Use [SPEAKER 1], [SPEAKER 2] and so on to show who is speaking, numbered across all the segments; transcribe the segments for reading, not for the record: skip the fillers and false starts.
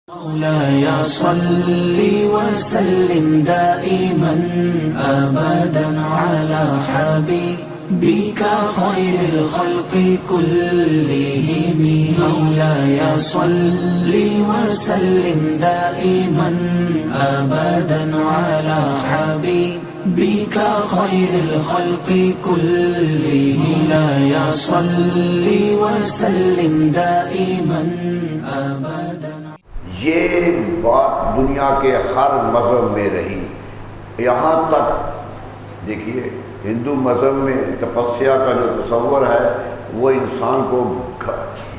[SPEAKER 1] مولاي صل وسلم دائما أبدا على حبيبك خير الخلق كلهم. مولاي صل وسلم دائما أبدا على حبيبك خير الخلق كلهم. مولاي صل وسلم دائما أبدا.
[SPEAKER 2] یہ بات دنیا کے ہر مذہب میں رہی، یہاں تک دیکھیے ہندو مذہب میں تپسیا کا جو تصور ہے وہ انسان کو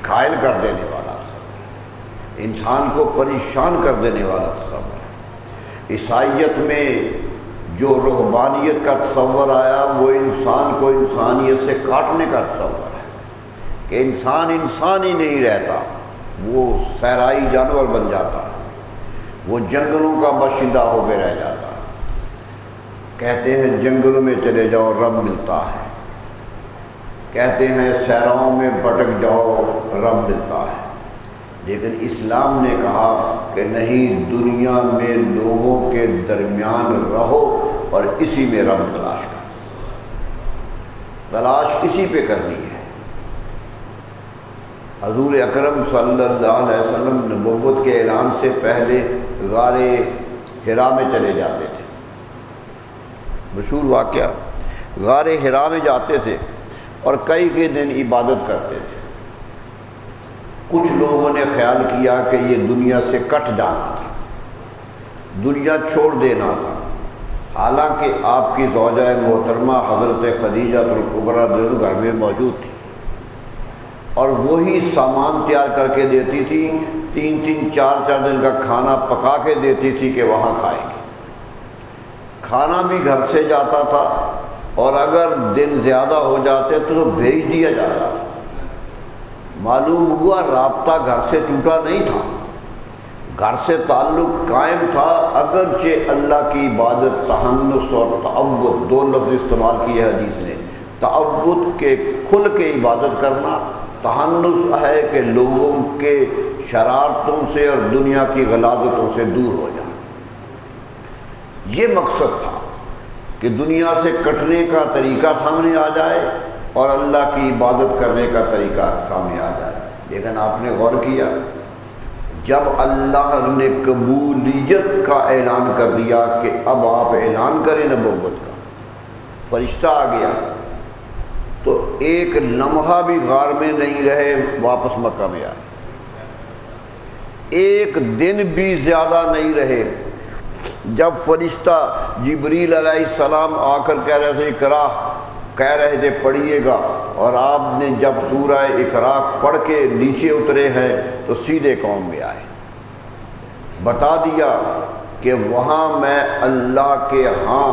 [SPEAKER 2] گھائل کر دینے والا ہے، انسان کو پریشان کر دینے والا تصور ہے۔ عیسائیت میں جو رہبانیت کا تصور آیا وہ انسان کو انسانیت سے کاٹنے کا تصور ہے کہ انسان انسان ہی نہیں رہتا، وہ صحرائی جانور بن جاتا ہے، وہ جنگلوں کا باشندہ ہو کے رہ جاتا ہے۔ کہتے ہیں جنگلوں میں چلے جاؤ رب ملتا ہے، کہتے ہیں صحراؤں میں بھٹک جاؤ رب ملتا ہے، لیکن اسلام نے کہا کہ نہیں، دنیا میں لوگوں کے درمیان رہو اور اسی میں رب تلاش کرو، تلاش اسی پہ کرنی ہے۔ حضور اکرم صلی اللہ علیہ وسلم نبوت کے اعلان سے پہلے غار حرا میں چلے جاتے تھے، مشہور واقعہ، غار حرا میں جاتے تھے اور کئی دن عبادت کرتے تھے۔ کچھ لوگوں نے خیال کیا کہ یہ دنیا سے کٹ جانا تھا، دنیا چھوڑ دینا تھا، حالانکہ آپ کی زوجہ محترمہ حضرت خدیجہ الکبریٰ گھر میں موجود تھی اور وہی سامان تیار کر کے دیتی تھی، 3 4 دن کا کھانا پکا کے دیتی تھی کہ وہاں کھائیں گے۔ کھانا بھی گھر سے جاتا تھا اور اگر دن زیادہ ہو جاتے تو بھیج دیا جاتا تھا۔ معلوم ہوا رابطہ گھر سے ٹوٹا نہیں تھا، گھر سے تعلق قائم تھا، اگرچہ اللہ کی عبادت تحنس اور تعبد، 2 لفظ استعمال کیے حدیث نے، تعبد کے کھل کے عبادت کرنا، تحنس ہے کہ لوگوں کے شرارتوں سے اور دنیا کی غلاظتوں سے دور ہو جانا۔ یہ مقصد تھا کہ دنیا سے کٹنے کا طریقہ سامنے آ جائے اور اللہ کی عبادت کرنے کا طریقہ سامنے آ جائے۔ لیکن آپ نے غور کیا، جب اللہ نے قبولیت کا اعلان کر دیا کہ اب آپ اعلان کریں نبوت کا، فرشتہ آ گیا تو ایک لمحہ بھی غار میں نہیں رہے، واپس مکہ میں آئے، ایک دن بھی زیادہ نہیں رہے۔ جب فرشتہ جبریل علیہ السلام آ کر کہہ رہے تھے اقرا، کہہ رہے تھے پڑھیے گا، اور آپ نے جب سورہ اقرا پڑھ کے نیچے اترے ہیں تو سیدھے قوم میں آئے، بتا دیا کہ وہاں میں اللہ کے ہاں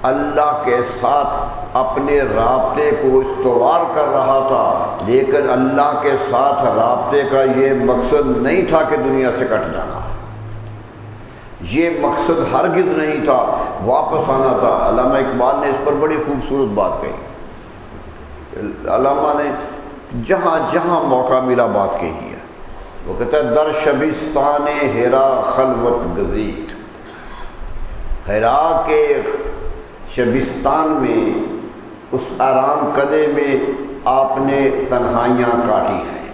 [SPEAKER 2] اللہ کے ساتھ اپنے رابطے کو استوار کر رہا تھا، لیکن اللہ کے ساتھ رابطے کا یہ مقصد نہیں تھا کہ دنیا سے کٹ جانا، یہ مقصد ہرگز نہیں تھا، واپس آنا تھا۔ علامہ اقبال نے اس پر بڑی خوبصورت بات کہی، علامہ نے جہاں جہاں موقع ملا بات کہی ہے، وہ کہتا ہے در شبستان حرا خلوت گزید، حرا کے شبستان میں، اس آرام کدے میں آپ نے تنہائیاں کاٹی ہیں۔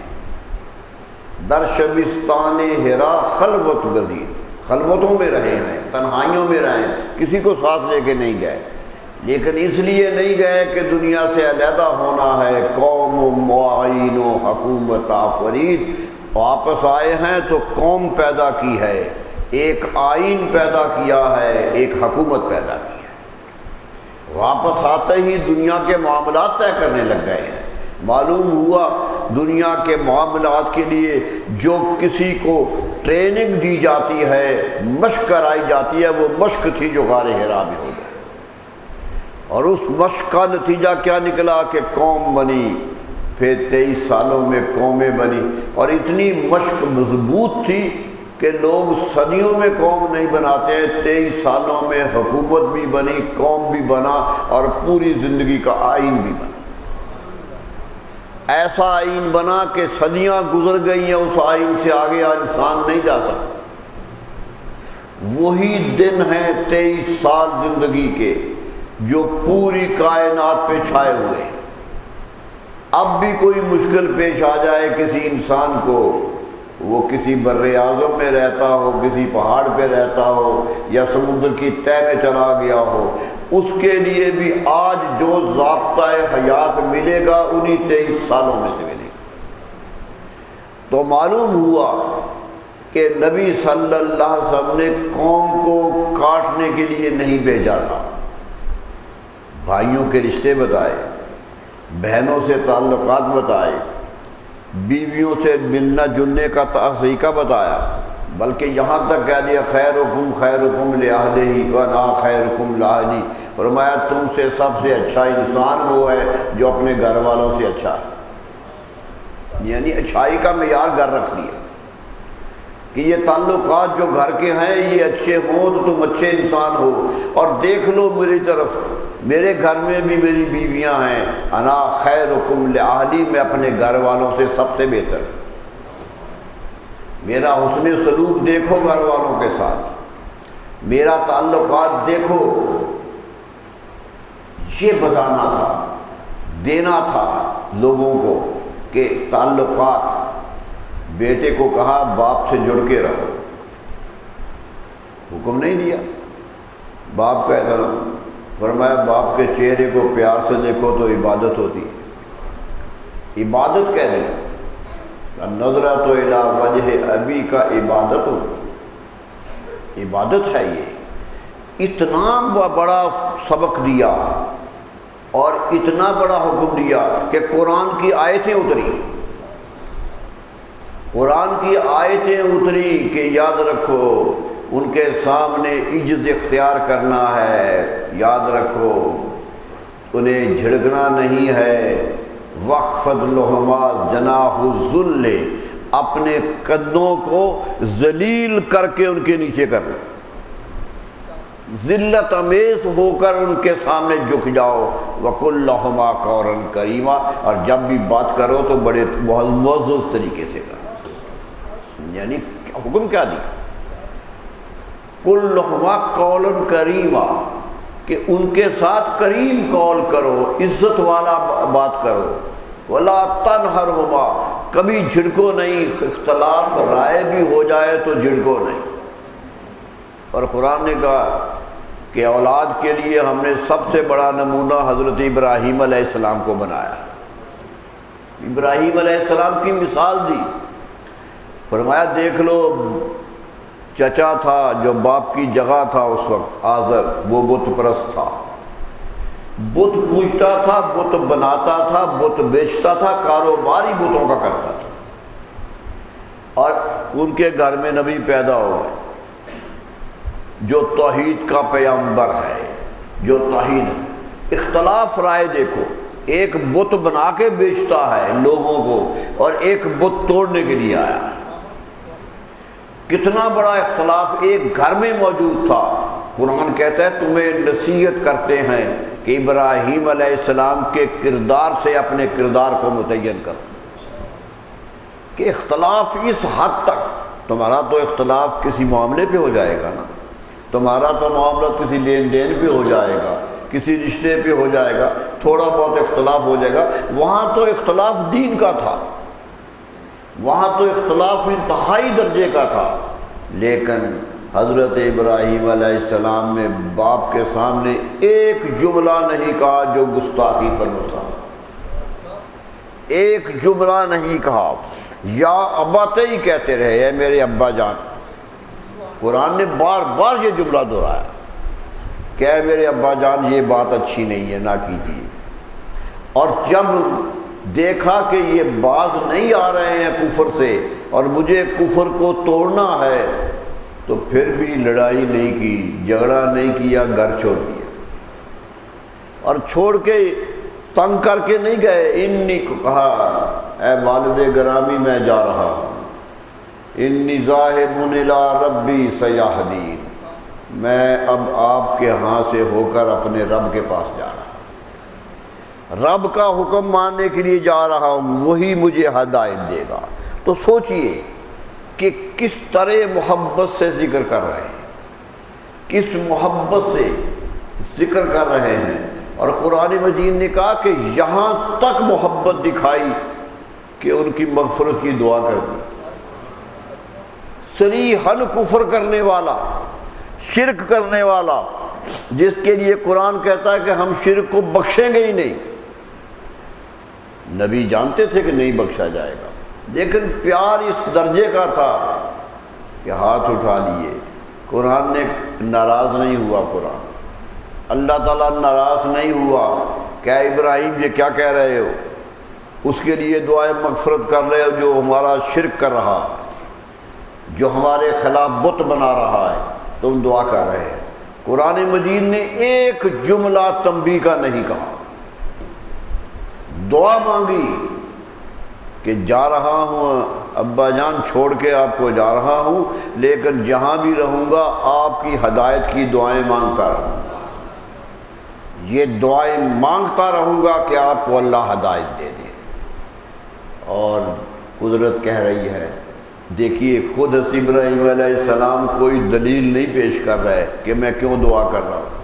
[SPEAKER 2] در شبستان حرا خلوت گزید، خلوتوں میں رہے ہیں، تنہائیوں میں رہے ہیں، کسی کو ساتھ لے کے نہیں گئے، لیکن اس لیے نہیں گئے کہ دنیا سے علیحدہ ہونا ہے، قوم و معین و حکومت آفرید، واپس آئے ہیں تو قوم پیدا کی ہے، ایک آئین پیدا کیا ہے، ایک حکومت پیدا کی ہے۔ واپس آتے ہی دنیا کے معاملات طے کرنے لگ گئے ہیں۔ معلوم ہوا دنیا کے معاملات کے لیے جو کسی کو ٹریننگ دی جاتی ہے، مشق کرائی جاتی ہے، وہ مشق تھی جو غار حرا میں ہو گئی، اور اس مشق کا نتیجہ کیا نکلا کہ قوم بنی، پھر 23 سالوں میں قومیں بنی، اور اتنی مشق مضبوط تھی کہ لوگ صدیوں میں قوم نہیں بناتے ہیں، 23 سالوں میں حکومت بھی بنی، قوم بھی بنا، اور پوری زندگی کا آئین بھی بنا۔ ایسا آئین بنا کہ صدیاں گزر گئی ہیں، اس آئین سے آگے انسان نہیں جا سکتا۔ وہی دن ہیں 23 سال زندگی کے جو پوری کائنات پہ چھائے ہوئے ہیں۔ اب بھی کوئی مشکل پیش آ جائے کسی انسان کو، وہ کسی بر اعظم میں رہتا ہو، کسی پہاڑ پہ رہتا ہو یا سمندر کی تہہ میں چلا گیا ہو، اس کے لیے بھی آج جو ضابطۂ حیات ملے گا انہی 23 سالوں میں سے ملے گا۔ تو معلوم ہوا کہ نبی صلی اللہ علیہ وسلم نے قوم کو کاٹنے کے لیے نہیں بھیجا تھا، بھائیوں کے رشتے بتائے، بہنوں سے تعلقات بتائے، بیویوں سے ملنا جلنے کا طریقہ بتایا، بلکہ یہاں تک کہہ دیا خیرکم خیرکم لأہلہ وانا خیرکم لأہلی، فرمایا تم سے سب سے اچھا انسان وہ ہے جو اپنے گھر والوں سے اچھا ہے۔ یعنی اچھائی کا معیار گھر رکھ دیا کہ یہ تعلقات جو گھر کے ہیں یہ اچھے ہوں تو تم اچھے انسان ہو، اور دیکھ لو میری طرف، میرے گھر میں بھی میری بیویاں ہیں، انا خیرکم لأہلی، میں اپنے گھر والوں سے سب سے بہتر، میرا حسن سلوک دیکھو گھر والوں کے ساتھ، میرا تعلقات دیکھو۔ یہ بتانا تھا، دینا تھا لوگوں کو کہ تعلقات۔ بیٹے کو کہا باپ سے جڑ کے رہو، حکم نہیں دیا باپ کا احترام، فرمایا باپ کے چہرے کو پیار سے دیکھو تو عبادت ہوتی ہے، عبادت کہہ دیا، نظرۃ الی وجہ ابی کا عبادت ہو، عبادت ہے یہ۔ اتنا بڑا سبق دیا اور اتنا بڑا حکم دیا کہ قرآن کی آیتیں اتری، قرآن کی آیتیں اتری کہ یاد رکھو ان کے سامنے عجز اختیار کرنا ہے، یاد رکھو انہیں جھڑکنا نہیں ہے، وَاخْفِضْ لَهُمَا جَنَاحَ الذُّلِّ، اپنے قدوں کو ذلیل کر کے ان کے نیچے کر لو، ذلت امیز ہو کر ان کے سامنے جھک جاؤ، وَقُلْ لَهُمَا قَوْلًا كَرِيمًا، اور جب بھی بات کرو تو بڑے بہت معزز طریقے سے کرو۔ یعنی حکم کیا دیا؟ قُلْ لَهُمَا قَوْلًا كَرِيمًا، کہ ان کے ساتھ کریم قول کرو، عزت والا بات کرو، وَلَا تَنْهَرْهُمَا، کبھی جھڑکو نہیں، اختلاف رائے بھی ہو جائے تو جھڑکو نہیں۔ اور قرآن نے کہا کہ اولاد کے لیے ہم نے سب سے بڑا نمونہ حضرت ابراہیم علیہ السلام کو بنایا، ابراہیم علیہ السلام کی مثال دی، فرمایا دیکھ لو چچا تھا جو باپ کی جگہ تھا اس وقت، آزر، وہ بت پرست تھا، بت پوجتا تھا، بت بناتا تھا، بت بیچتا تھا، کاروباری بتوں کا کرتا تھا، اور ان کے گھر میں نبی پیدا ہو گئے جو توحید کا پیغمبر ہے، جو توحید، اختلاف رائے دیکھو، ایک بت بنا کے بیچتا ہے لوگوں کو اور ایک بت توڑنے کے لیے آیا، کتنا بڑا اختلاف ایک گھر میں موجود تھا۔ قرآن کہتا ہے تمہیں نصیحت کرتے ہیں کہ ابراہیم علیہ السلام کے کردار سے اپنے کردار کو متعین کرو، کہ اختلاف اس حد تک، تمہارا تو اختلاف کسی معاملے پہ ہو جائے گا نا، تمہارا تو معاملہ کسی لین دین پہ ہو جائے گا، کسی رشتے پہ ہو جائے گا، تھوڑا بہت اختلاف ہو جائے گا، وہاں تو اختلاف دین کا تھا، وہاں تو اختلاف انتہائی درجے کا تھا، لیکن حضرت ابراہیم علیہ السلام نے باپ کے سامنے ایک جملہ نہیں کہا جو گستاخی پر مستحق، ایک جملہ نہیں کہا، یا ابت ہی کہتے رہے، اے میرے ابا جان۔ قرآن نے بار بار یہ جملہ دہرایا کہ اے میرے ابا جان یہ بات اچھی نہیں ہے، نہ کیجیے، اور جب دیکھا کہ یہ باز نہیں آ رہے ہیں کفر سے اور مجھے کفر کو توڑنا ہے، تو پھر بھی لڑائی نہیں کی، جھگڑا نہیں کیا، گھر چھوڑ دیا، اور چھوڑ کے تنگ کر کے نہیں گئے، انی کو کہا اے والد گرامی میں جا رہا ہوں، انی ذاہب الی ربی سیہدین، میں اب آپ کے ہاں سے ہو کر اپنے رب کے پاس جا رہا ہوں۔ رب کا حکم ماننے کے لیے جا رہا ہوں، وہی مجھے ہدایت دے گا۔ تو سوچئے کہ کس طرح محبت سے ذکر کر رہے ہیں، کس محبت سے ذکر کر رہے ہیں۔ اور قرآن مجید نے کہا کہ یہاں تک محبت دکھائی کہ ان کی مغفرت کی دعا کر دی۔ صریحاً کفر کرنے والا، شرک کرنے والا، جس کے لیے قرآن کہتا ہے کہ ہم شرک کو بخشیں گے ہی نہیں، نبی جانتے تھے کہ نہیں بخشا جائے گا، لیکن پیار اس درجے کا تھا کہ ہاتھ اٹھا لیے۔ قرآن نے ناراض نہیں ہوا، قرآن اللہ تعالیٰ ناراض نہیں ہوا کہ اے ابراہیم یہ کیا کہہ رہے ہو، اس کے لیے دعائے مغفرت کر رہے ہو جو ہمارا شرک کر رہا ہے، جو ہمارے خلاف بت بنا رہا ہے، تم دعا کر رہے ہیں۔ قرآن مجید نے ایک جملہ تنبیہ کا نہیں کہا، دعا مانگی کہ جا رہا ہوں ابا جان، چھوڑ کے آپ کو جا رہا ہوں، لیکن جہاں بھی رہوں گا آپ کی ہدایت کی دعائیں مانگتا رہوں گا، یہ دعائیں مانگتا رہوں گا کہ آپ کو اللہ ہدایت دے دے۔ اور قدرت کہہ رہی ہے، دیکھیے خود ابراہیم علیہ السلام کوئی دلیل نہیں پیش کر رہے کہ میں کیوں دعا کر رہا ہوں۔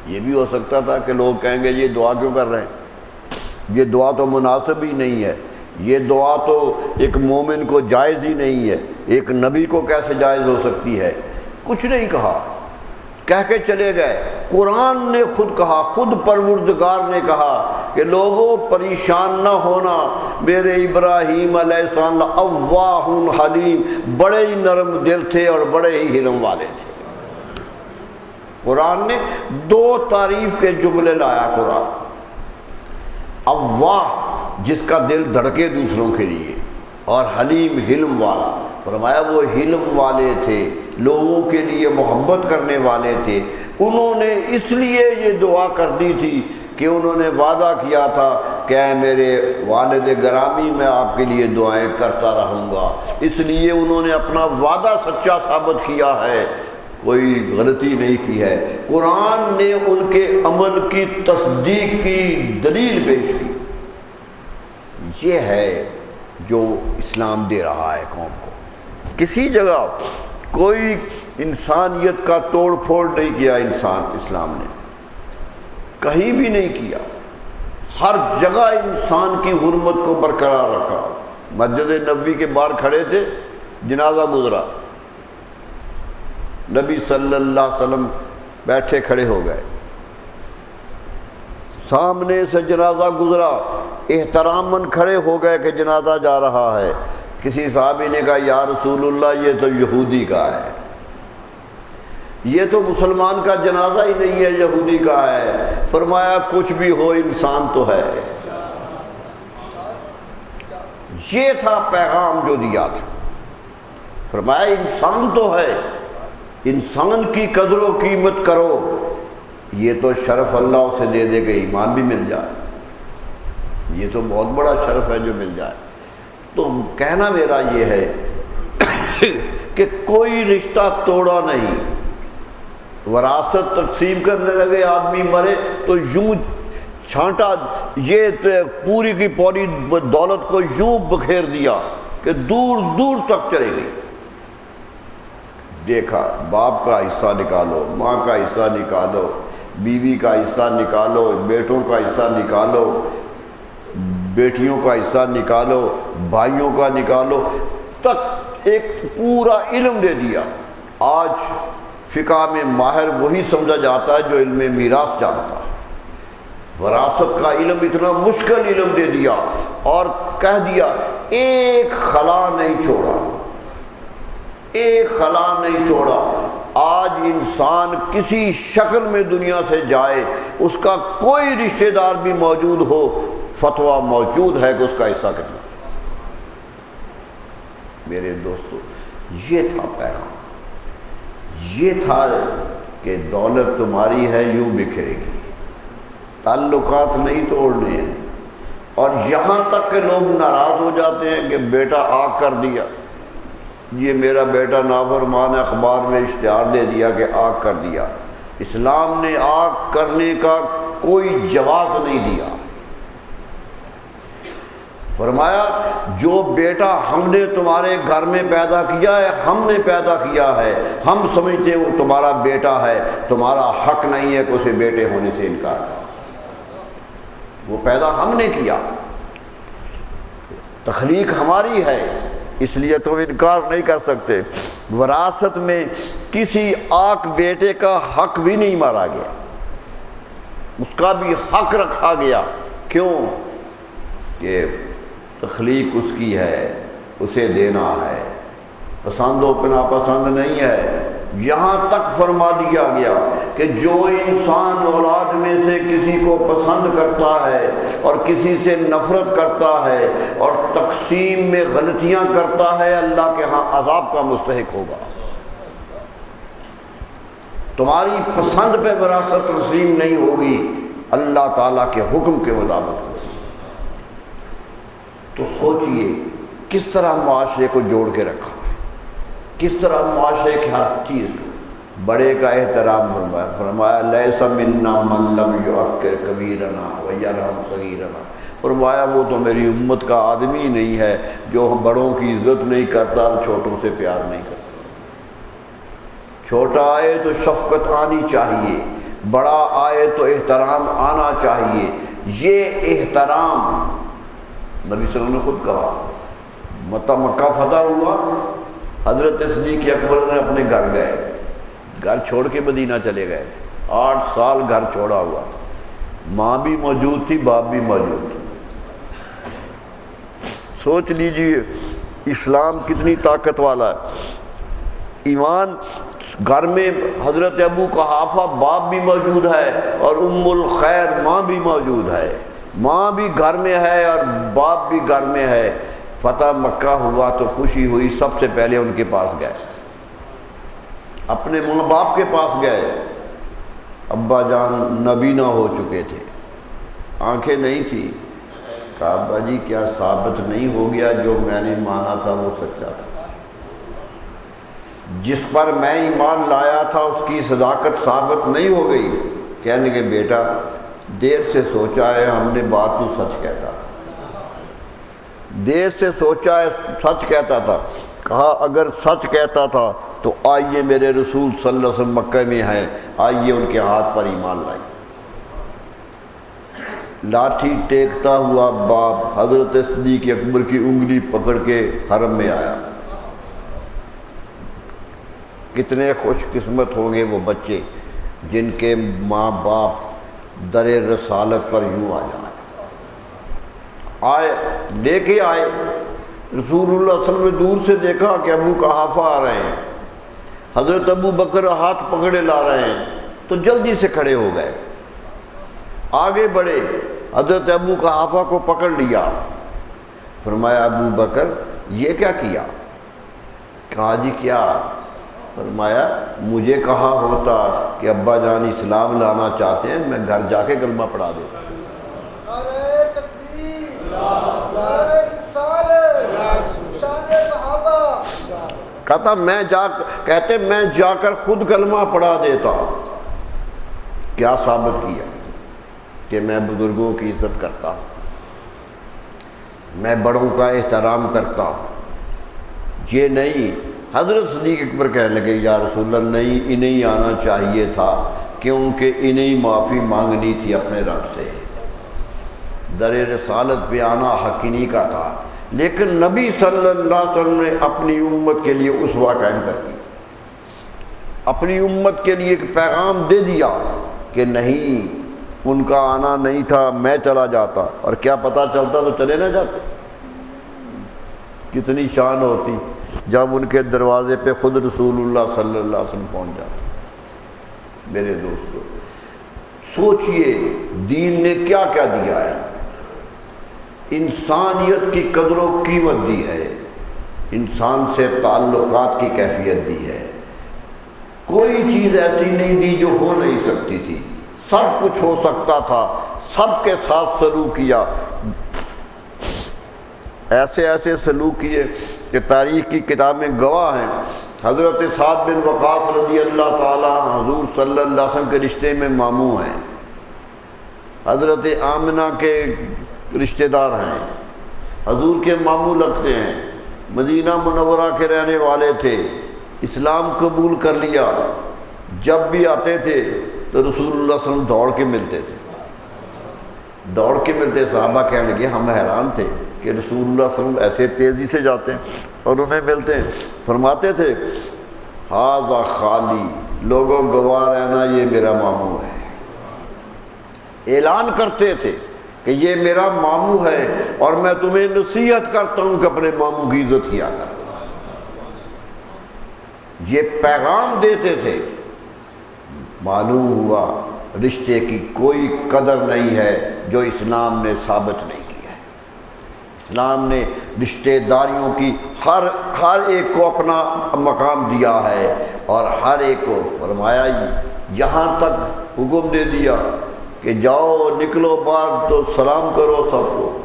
[SPEAKER 2] یہ بھی ہو سکتا تھا کہ لوگ کہیں گے یہ دعا کیوں کر رہے ہیں، یہ دعا تو مناسب ہی نہیں ہے، یہ دعا تو ایک مومن کو جائز ہی نہیں ہے، ایک نبی کو کیسے جائز ہو سکتی ہے۔ کچھ نہیں کہا، کہہ کے چلے گئے۔ قرآن نے خود کہا، خود پروردگار نے کہا کہ لوگوں پریشان نہ ہونا، میرے ابراہیم علیہ السلام اواہ حلیم، بڑے ہی نرم دل تھے اور بڑے ہی حلم والے تھے۔ قرآن نے دو تعریف کے جملے لایا قرآن، اواہ جس کا دل دھڑکے دوسروں کے لیے، اور حلیم حلم والا۔ فرمایا وہ حلم والے تھے، لوگوں کے لیے محبت کرنے والے تھے۔ انہوں نے اس لیے یہ دعا کر دی تھی کہ انہوں نے وعدہ کیا تھا کہ اے میرے والد گرامی میں آپ کے لیے دعائیں کرتا رہوں گا، اس لیے انہوں نے اپنا وعدہ سچا ثابت کیا ہے، کوئی غلطی نہیں کی ہے۔ قرآن نے ان کے عمل کی تصدیق کی دلیل پیش کی۔ یہ ہے جو اسلام دے رہا ہے قوم کو۔ کسی جگہ کوئی انسانیت کا توڑ پھوڑ نہیں کیا اسلام نے، کہیں بھی نہیں کیا، ہر جگہ انسان کی حرمت کو برقرار رکھا۔ مسجد نبوی کے باہر کھڑے تھے، جنازہ گزرا، نبی صلی اللہ علیہ وسلم بیٹھے کھڑے ہو گئے، سامنے سے جنازہ گزرا، احتراماً کھڑے ہو گئے کہ جنازہ جا رہا ہے۔ کسی صحابی نے کہا یا رسول اللہ یہ تو یہودی کا ہے، یہ تو مسلمان کا جنازہ ہی نہیں ہے، یہودی کا ہے۔ فرمایا کچھ بھی ہو انسان تو ہے۔ یہ تھا پیغام جو دیا تھا، فرمایا انسان تو ہے، انسان کی قدر و قیمت کرو۔ یہ تو شرف اللہ اسے دے دے کہ ایمان بھی مل جائے، یہ تو بہت بڑا شرف ہے جو مل جائے۔ تو کہنا میرا یہ ہے کہ کوئی رشتہ توڑا نہیں۔ وراثت تقسیم کرنے لگے، آدمی مرے تو یوں چھانٹا، یہ پوری کی پوری دولت کو یوں بکھیر دیا کہ دور دور تک چلے گئی۔ دیکھا باپ کا حصہ نکالو، ماں کا حصہ نکالو، بیوی کا حصہ نکالو، بیٹوں کا حصہ نکالو، بیٹیوں کا حصہ نکالو، بھائیوں کا نکالو، تک ایک پورا علم دے دیا۔ آج فقہ میں ماہر وہی سمجھا جاتا ہے جو علم میراث جانتا ہے۔ وراثت کا علم اتنا مشکل علم دے دیا اور کہہ دیا ایک خلا نہیں چھوڑا، ایک خلا نہیں چھوڑا۔ آج انسان کسی شکل میں دنیا سے جائے، اس کا کوئی رشتہ دار بھی موجود ہو، فتویٰ موجود ہے کہ اس کا حصہ کتنا۔ میرے دوستو یہ تھا پیغام، یہ تھا کہ دولت تمہاری ہے یوں بکھرے گی، تعلقات نہیں توڑنے ہیں۔ اور یہاں تک کہ لوگ ناراض ہو جاتے ہیں کہ بیٹا آگ کر دیا، یہ میرا بیٹا نافرمان، اخبار میں اشتہار دے دیا کہ آگ کر دیا۔ اسلام نے آگ کرنے کا کوئی جواز نہیں دیا، فرمایا جو بیٹا ہم نے تمہارے گھر میں پیدا کیا ہے، ہم نے پیدا کیا ہے، ہم سمجھتے ہیں وہ تمہارا بیٹا ہے، تمہارا حق نہیں ہے کہ اسے بیٹے ہونے سے انکار کرو، وہ پیدا ہم نے کیا، تخلیق ہماری ہے، اس لیے تم انکار نہیں کر سکتے۔ وراثت میں کسی آق بیٹے کا حق بھی نہیں مارا گیا، اس کا بھی حق رکھا گیا۔ کیوں؟ کہ تخلیق اس کی ہے، اسے دینا ہے، پسند و ناپسند نہیں ہے۔ یہاں تک فرما دیا گیا کہ جو انسان اولاد میں سے کسی کو پسند کرتا ہے اور کسی سے نفرت کرتا ہے اور تقسیم میں غلطیاں کرتا ہے، اللہ کے ہاں عذاب کا مستحق ہوگا۔ تمہاری پسند پہ وراثت تقسیم نہیں ہوگی، اللہ تعالیٰ کے حکم کے مطابق ہوگی۔ تو سوچئے کس طرح معاشرے کو جوڑ کے رکھا ہے، کس طرح معاشرے کی ہر چیز کو، بڑے کا احترام فرمایا لیس منا من لم یعکر کبیرنا ویرحم صغیرنا، فرمایا وہ تو میری امت کا آدمی نہیں ہے جو بڑوں کی عزت نہیں کرتا اور چھوٹوں سے پیار نہیں کرتا۔ چھوٹا آئے تو شفقت آنی چاہیے، بڑا آئے تو احترام آنا چاہیے۔ یہ احترام نبی صلی اللہ علیہ وسلم نے خود کہا، مکہ فتح ہوا، حضرت صدیق اکبر نے اپنے گھر گئے، گھر چھوڑ کے مدینہ چلے گئے تھے، 8 سال گھر چھوڑا ہوا، ماں بھی موجود تھی، باپ بھی موجود تھی۔ سوچ لیجئے اسلام کتنی طاقت والا ہے۔ ایمان گھر میں حضرت ابو قحافہ باپ بھی موجود ہے اور ام الخیر ماں بھی موجود ہے، ماں بھی گھر میں ہے اور باپ بھی گھر میں ہے۔ فتح مکہ ہوا تو خوشی ہوئی، سب سے پہلے ان کے پاس گئے، اپنے ماں باپ کے پاس گئے۔ ابا جان نابینا ہو چکے تھے، آنکھیں نہیں تھی، کہا ابا جی کیا ثابت نہیں ہو گیا جو میں نے مانا تھا وہ سچا تھا، جس پر میں ایمان لایا تھا اس کی صداقت ثابت نہیں ہو گئی؟ کہنے کہ بیٹا دیر سے سوچا ہے، ہم نے بات تو سچ کہتا تھا، دیر سے سوچا ہے سچ کہتا تھا۔ کہا اگر سچ کہتا تھا تو آئیے میرے رسول صلی اللہ علیہ وسلم مکہ میں ہیں، آئیے ان کے ہاتھ پر ایمان لائیں۔ لاٹھی ٹیکتا ہوا باپ حضرت صدیق اکبر کی انگلی پکڑ کے حرم میں آیا۔ کتنے خوش قسمت ہوں گے وہ بچے جن کے ماں باپ در رسالت پر یوں آ جائیں۔ آئے، لے کے آئے، رسول اللہ صلی اللہ علیہ وسلم نے دور سے دیکھا کہ ابو قحافہ آ رہے ہیں، حضرت ابو بکر ہاتھ پکڑے لا رہے ہیں، تو جلدی سے کھڑے ہو گئے، آگے بڑھے، حضرت ابو قحافہ کو پکڑ لیا، فرمایا ابو بکر یہ کیا کیا؟ کہا جی کیا؟ فرمایا مجھے کہا ہوتا کہ ابا جان اسلام لانا چاہتے ہیں، میں گھر جا کے کلمہ پڑھا دیتا۔ کہتا میں جا کر خود کلمہ پڑھا دیتا۔ کیا ثابت کیا؟ کہ میں بزرگوں کی عزت کرتا ہوں، میں بڑوں کا احترام کرتا ہوں۔ یہ نہیں، حضرت صدیق اکبر کہنے لگے یا رسول اللہ نہیں، انہیں آنا چاہیے تھا کیونکہ انہیں معافی مانگنی تھی اپنے رب سے، در رسالت پہ آنا حق انہی کا تھا۔ لیکن نبی صلی اللہ علیہ وسلم نے اپنی امت کے لیے اسوہ قائم کر دی، اپنی امت کے لیے ایک پیغام دے دیا کہ نہیں، ان کا آنا نہیں تھا، میں چلا جاتا، اور کیا پتہ چلتا تو چلے نہ جاتے۔ کتنی شان ہوتی جب ان کے دروازے پہ خود رسول اللہ صلی اللہ علیہ وسلم پہنچ جاتے۔ میرے دوستو سوچئے دین نے کیا کیا دیا ہے، انسانیت کی قدر و قیمت دی ہے، انسان سے تعلقات کی کیفیت دی ہے۔ کوئی چیز ایسی نہیں دی جو ہو نہیں سکتی تھی، سب کچھ ہو سکتا تھا، سب کے ساتھ سلوک کیا، ایسے ایسے سلوک کیے کہ تاریخ کی کتابیں گواہ ہیں۔ حضرت سعد بن وقاص رضی اللہ تعالیٰ حضور صلی اللہ علیہ وسلم کے رشتے میں ماموں ہیں، حضرت آمنہ کے رشتہ دار ہیں، حضور کے ماموں لگتے ہیں، مدینہ منورہ کے رہنے والے تھے، اسلام قبول کر لیا، جب بھی آتے تھے تو رسول اللہ صلی اللہ علیہ وسلم دوڑ کے ملتے تھے، دوڑ کے ملتے۔ صحابہ کہنے لگے ہم حیران تھے کہ رسول اللہ صلی اللہ علیہ وسلم ایسے تیزی سے جاتے ہیں اور انہیں ملتے ہیں۔ فرماتے تھے ھذا خالی، لوگوں گواہ رہنا یہ میرا ماموں ہے۔ اعلان کرتے تھے کہ یہ میرا ماموں ہے اور میں تمہیں نصیحت کرتا ہوں کہ اپنے ماموں کی عزت کیا کر۔ یہ پیغام دیتے تھے۔ معلوم ہوا رشتے کی کوئی قدر نہیں ہے جو اسلام نے ثابت نہیں کیا ہے۔ اسلام نے رشتہ داریوں کی ہر ایک کو اپنا مقام دیا ہے، اور ہر ایک کو فرمایا، یہاں تک حکم دے دیا کہ جاؤ نکلو باہر تو سلام کرو، سب کو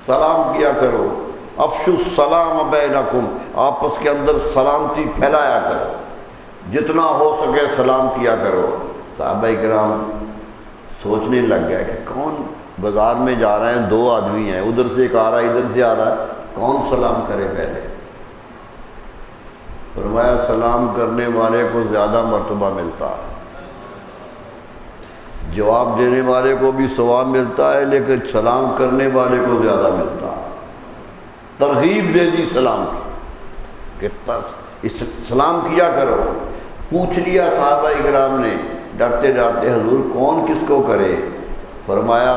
[SPEAKER 2] سلام کیا کرو، افشوا السلام بینکم، آپس کے اندر سلامتی پھیلایا کرو، جتنا ہو سکے سلام کیا کرو۔ صحابہ کرام سوچنے لگ گئے کہ کون بازار میں جا رہے ہیں، دو آدمی ہیں، ادھر سے ایک آ رہا ہے ادھر سے آ رہا ہے، کون سلام کرے پہلے؟ فرمایا سلام کرنے والے کو زیادہ مرتبہ ملتا ہے، جواب دینے والے کو بھی ثواب ملتا ہے لیکن سلام کرنے والے کو زیادہ ملتا ہے۔ ترغیب دے دی سلام کی کہ سلام کیا کرو۔ پوچھ لیا صحابہ کرام نے ڈرتے ڈرتے حضور کون کس کو کرے؟ فرمایا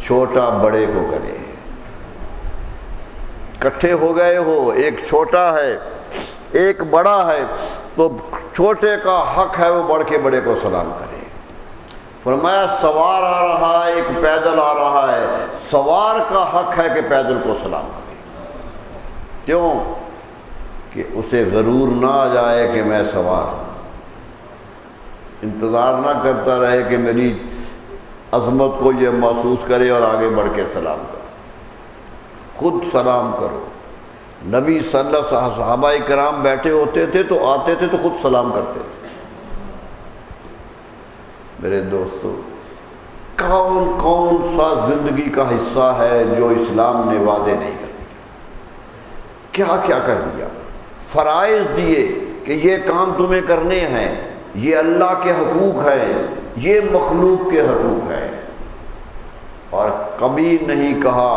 [SPEAKER 2] چھوٹا بڑے کو کرے۔ کٹھے ہو گئے ہو، ایک چھوٹا ہے ایک بڑا ہے، تو چھوٹے کا حق ہے وہ بڑھ کے بڑے کو سلام کرے۔ فرمایا سوار آ رہا ہے ایک پیدل آ رہا ہے، سوار کا حق ہے کہ پیدل کو سلام کرے۔ کیوں؟ کہ اسے غرور نہ آ جائے کہ میں سوار ہوں، انتظار نہ کرتا رہے کہ میری عظمت کو یہ محسوس کرے اور آگے بڑھ کے سلام کرے۔ خود سلام کرو۔ نبی صلی اللہ علیہ وسلم صحابہ کرام بیٹھے ہوتے تھے تو آتے تھے تو خود سلام کرتے تھے۔ میرے دوستو، کون کون سا زندگی کا حصہ ہے جو اسلام نے واضح نہیں کر دیا؟ کیا کیا کر دیا؟ فرائض دیے کہ یہ کام تمہیں کرنے ہیں، یہ اللہ کے حقوق ہیں، یہ مخلوق کے حقوق ہیں، اور کبھی نہیں کہا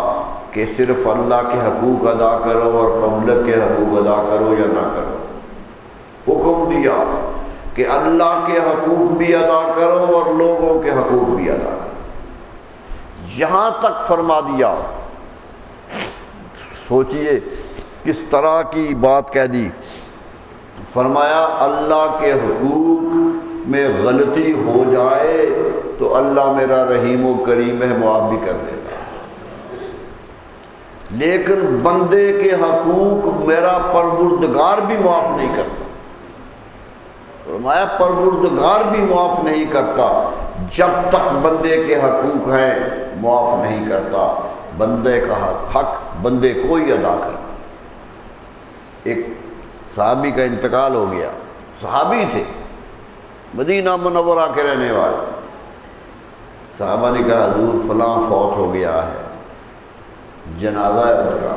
[SPEAKER 2] کہ صرف اللہ کے حقوق ادا کرو اور پبلک کے حقوق ادا کرو یا نہ کرو۔ حکم دیا کہ اللہ کے حقوق بھی ادا کرو اور لوگوں کے حقوق بھی ادا کرو، یہاں تک فرما دیا۔ سوچئے کس طرح کی بات کہہ دی۔ فرمایا اللہ کے حقوق میں غلطی ہو جائے تو اللہ میرا رحیم و کریم ہے، معاف بھی کر دیتا ہے، لیکن بندے کے حقوق میرا پروردگار بھی معاف نہیں کرتا۔ فرمایا پروردگار بھی معاف نہیں کرتا، جب تک بندے کے حقوق ہیں معاف نہیں کرتا۔ بندے کا حق بندے کو ہی ادا کرنا۔ ایک صحابی کا انتقال ہو گیا، صحابی تھے، مدینہ منورہ کے رہنے والے۔ صحابہ نے کہا حضور فلاں فوت ہو گیا ہے، جنازہ ہے اس کا۔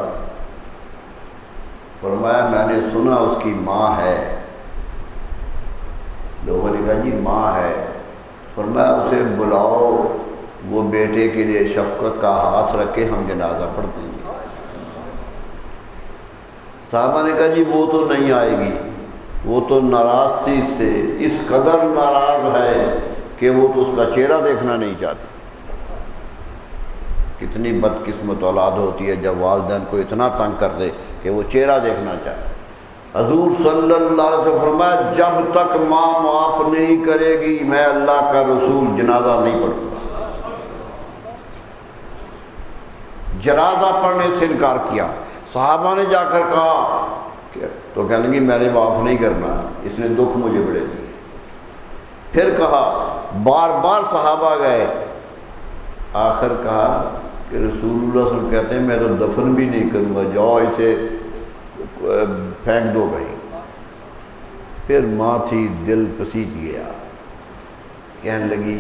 [SPEAKER 2] فرمایا میں نے سنا اس کی ماں ہے۔ لوگوں نے کہا جی ماں ہے۔ فرمایا اسے بلاؤ، وہ بیٹے کے لیے شفقت کا ہاتھ رکھے، ہم جنازہ پڑھ دیں گے۔ صحابہ نے کہا جی وہ تو نہیں آئے گی، وہ تو ناراض تھی اس سے، اس قدر ناراض ہے کہ وہ تو اس کا چہرہ دیکھنا نہیں چاہتی۔ کتنی بدقسمت اولاد ہوتی ہے جب والدین کو اتنا تنگ کر دے کہ وہ چہرہ دیکھنا چاہے۔ حضور صلی اللہ علیہ وسلم فرمایا جب تک ماں معاف نہیں کرے گی میں اللہ کا رسول جنازہ نہیں پڑھوں گا۔ جنازہ پڑھنے سے انکار کیا۔ صحابہ نے جا کر کہا تو کہنے لگی میں نے معاف نہیں کرنا، اس نے دکھ مجھے بڑے دیے۔ پھر کہا، بار بار صحابہ گئے، آخر کہا کہ رسول اللہ صلی اللہ علیہ وسلم کہتے ہیں میں تو دفن بھی نہیں کروں گا، جاؤ اسے پھینک دو کہیں۔ پھر ماں تھی، دل پسیج گیا، کہنے لگی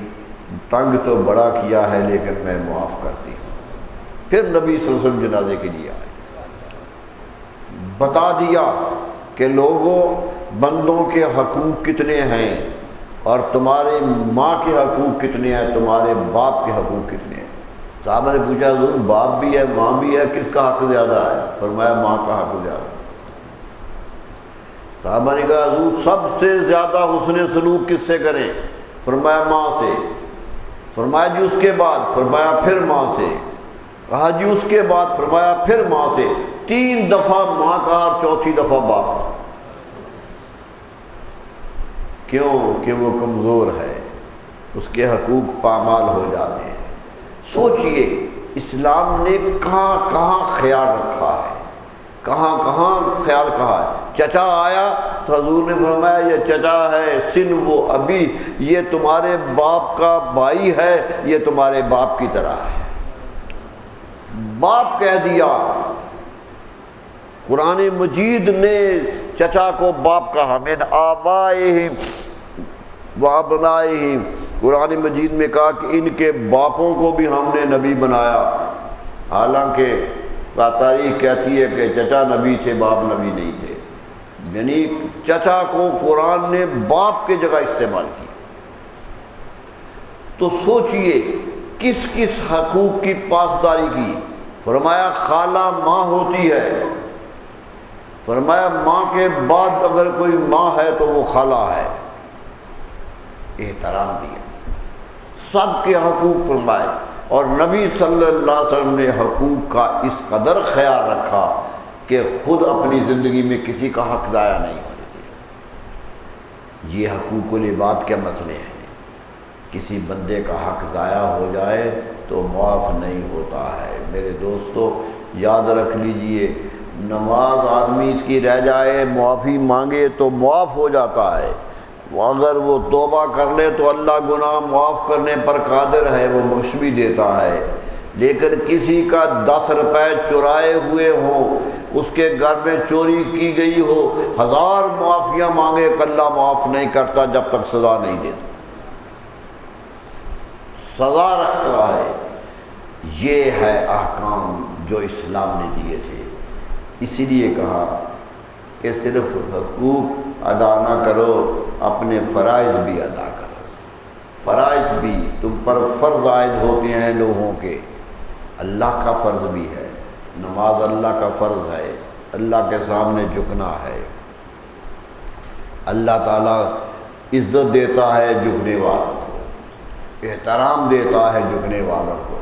[SPEAKER 2] تنگ تو بڑا کیا ہے لیکن میں معاف کرتی ہوں۔ پھر نبی صلی اللہ علیہ وسلم جنازے کے لیے آئے، بتا دیا کہ لوگوں بندوں کے حقوق کتنے ہیں اور تمہارے ماں کے حقوق کتنے ہیں، تمہارے باپ کے حقوق کتنے ہیں۔ صحابہ نے پوچھا حضور باپ بھی ہے ماں بھی ہے، کس کا حق زیادہ ہے؟ فرمایا ماں کا حق زیادہ۔ صحابہ نے کہا حضور سب سے زیادہ حسن سلوک کس سے کریں؟ فرمایا ماں سے۔ فرمایا جی اس کے بعد؟ فرمایا پھر ماں سے۔ کہا جی اس کے بعد؟ فرمایا پھر ماں سے۔ 3 دفعہ ماں کا اور 4تھی دفعہ باپ کا۔ کیوں کہ وہ کمزور ہے، اس کے حقوق پامال ہو جاتے ہیں۔ سوچئے اسلام نے کہاں کہاں خیال رکھا ہے، کہاں کہاں خیال کہا ہے۔ چچا آیا تو حضور نے فرمایا یہ چچا ہے، سن وہ ابھی، یہ تمہارے باپ کا بھائی ہے، یہ تمہارے باپ کی طرح ہے۔ باپ کہہ دیا، قرآن مجید نے چچا کو باپ کہا، من آبائہم وابنائہم، قرآن مجید میں کہا کہ ان کے باپوں کو بھی ہم نے نبی بنایا، حالانکہ تاریخ کہتی ہے کہ چچا نبی تھے باپ نبی نہیں تھے، یعنی چچا کو قرآن نے باپ کے جگہ استعمال کیا۔ تو سوچئے کس کس حقوق کی پاسداری کی۔ فرمایا خالہ ماں ہوتی ہے، فرمایا ماں کے بعد اگر کوئی ماں ہے تو وہ خالہ ہے، احترام دیا، سب کے حقوق فرمائے۔ اور نبی صلی اللہ علیہ وسلم نے حقوق کا اس قدر خیال رکھا کہ خود اپنی زندگی میں کسی کا حق ضائع نہیں ہونے دیا۔ یہ حقوق العباد کے مسئلے ہیں، کسی بندے کا حق ضائع ہو جائے تو معاف نہیں ہوتا ہے۔ میرے دوستو یاد رکھ لیجئے، نماز آدمی اس کی رہ جائے معافی مانگے تو معاف ہو جاتا ہے، اگر وہ توبہ کر لے تو اللہ گناہ معاف کرنے پر قادر ہے، وہ بخش بھی دیتا ہے۔ لیکن کسی کا 10 روپے چرائے ہوئے ہوں، اس کے گھر میں چوری کی گئی ہو، 1000 معافیاں مانگے کہ اللہ معاف نہیں کرتا جب تک سزا نہیں دیتا، سزا رکھتا ہے۔ یہ ہے احکام جو اسلام نے دیے تھے۔ اسی لیے کہا کہ صرف حقوق ادا نہ کرو، اپنے فرائض بھی ادا کرو۔ فرائض بھی تم پر فرض عائد ہوتے ہیں لوگوں کے، اللہ کا فرض بھی ہے، نماز اللہ کا فرض ہے، اللہ کے سامنے جھکنا ہے۔ اللہ تعالیٰ عزت دیتا ہے جھکنے والوں کو، احترام دیتا ہے جھکنے والوں کو۔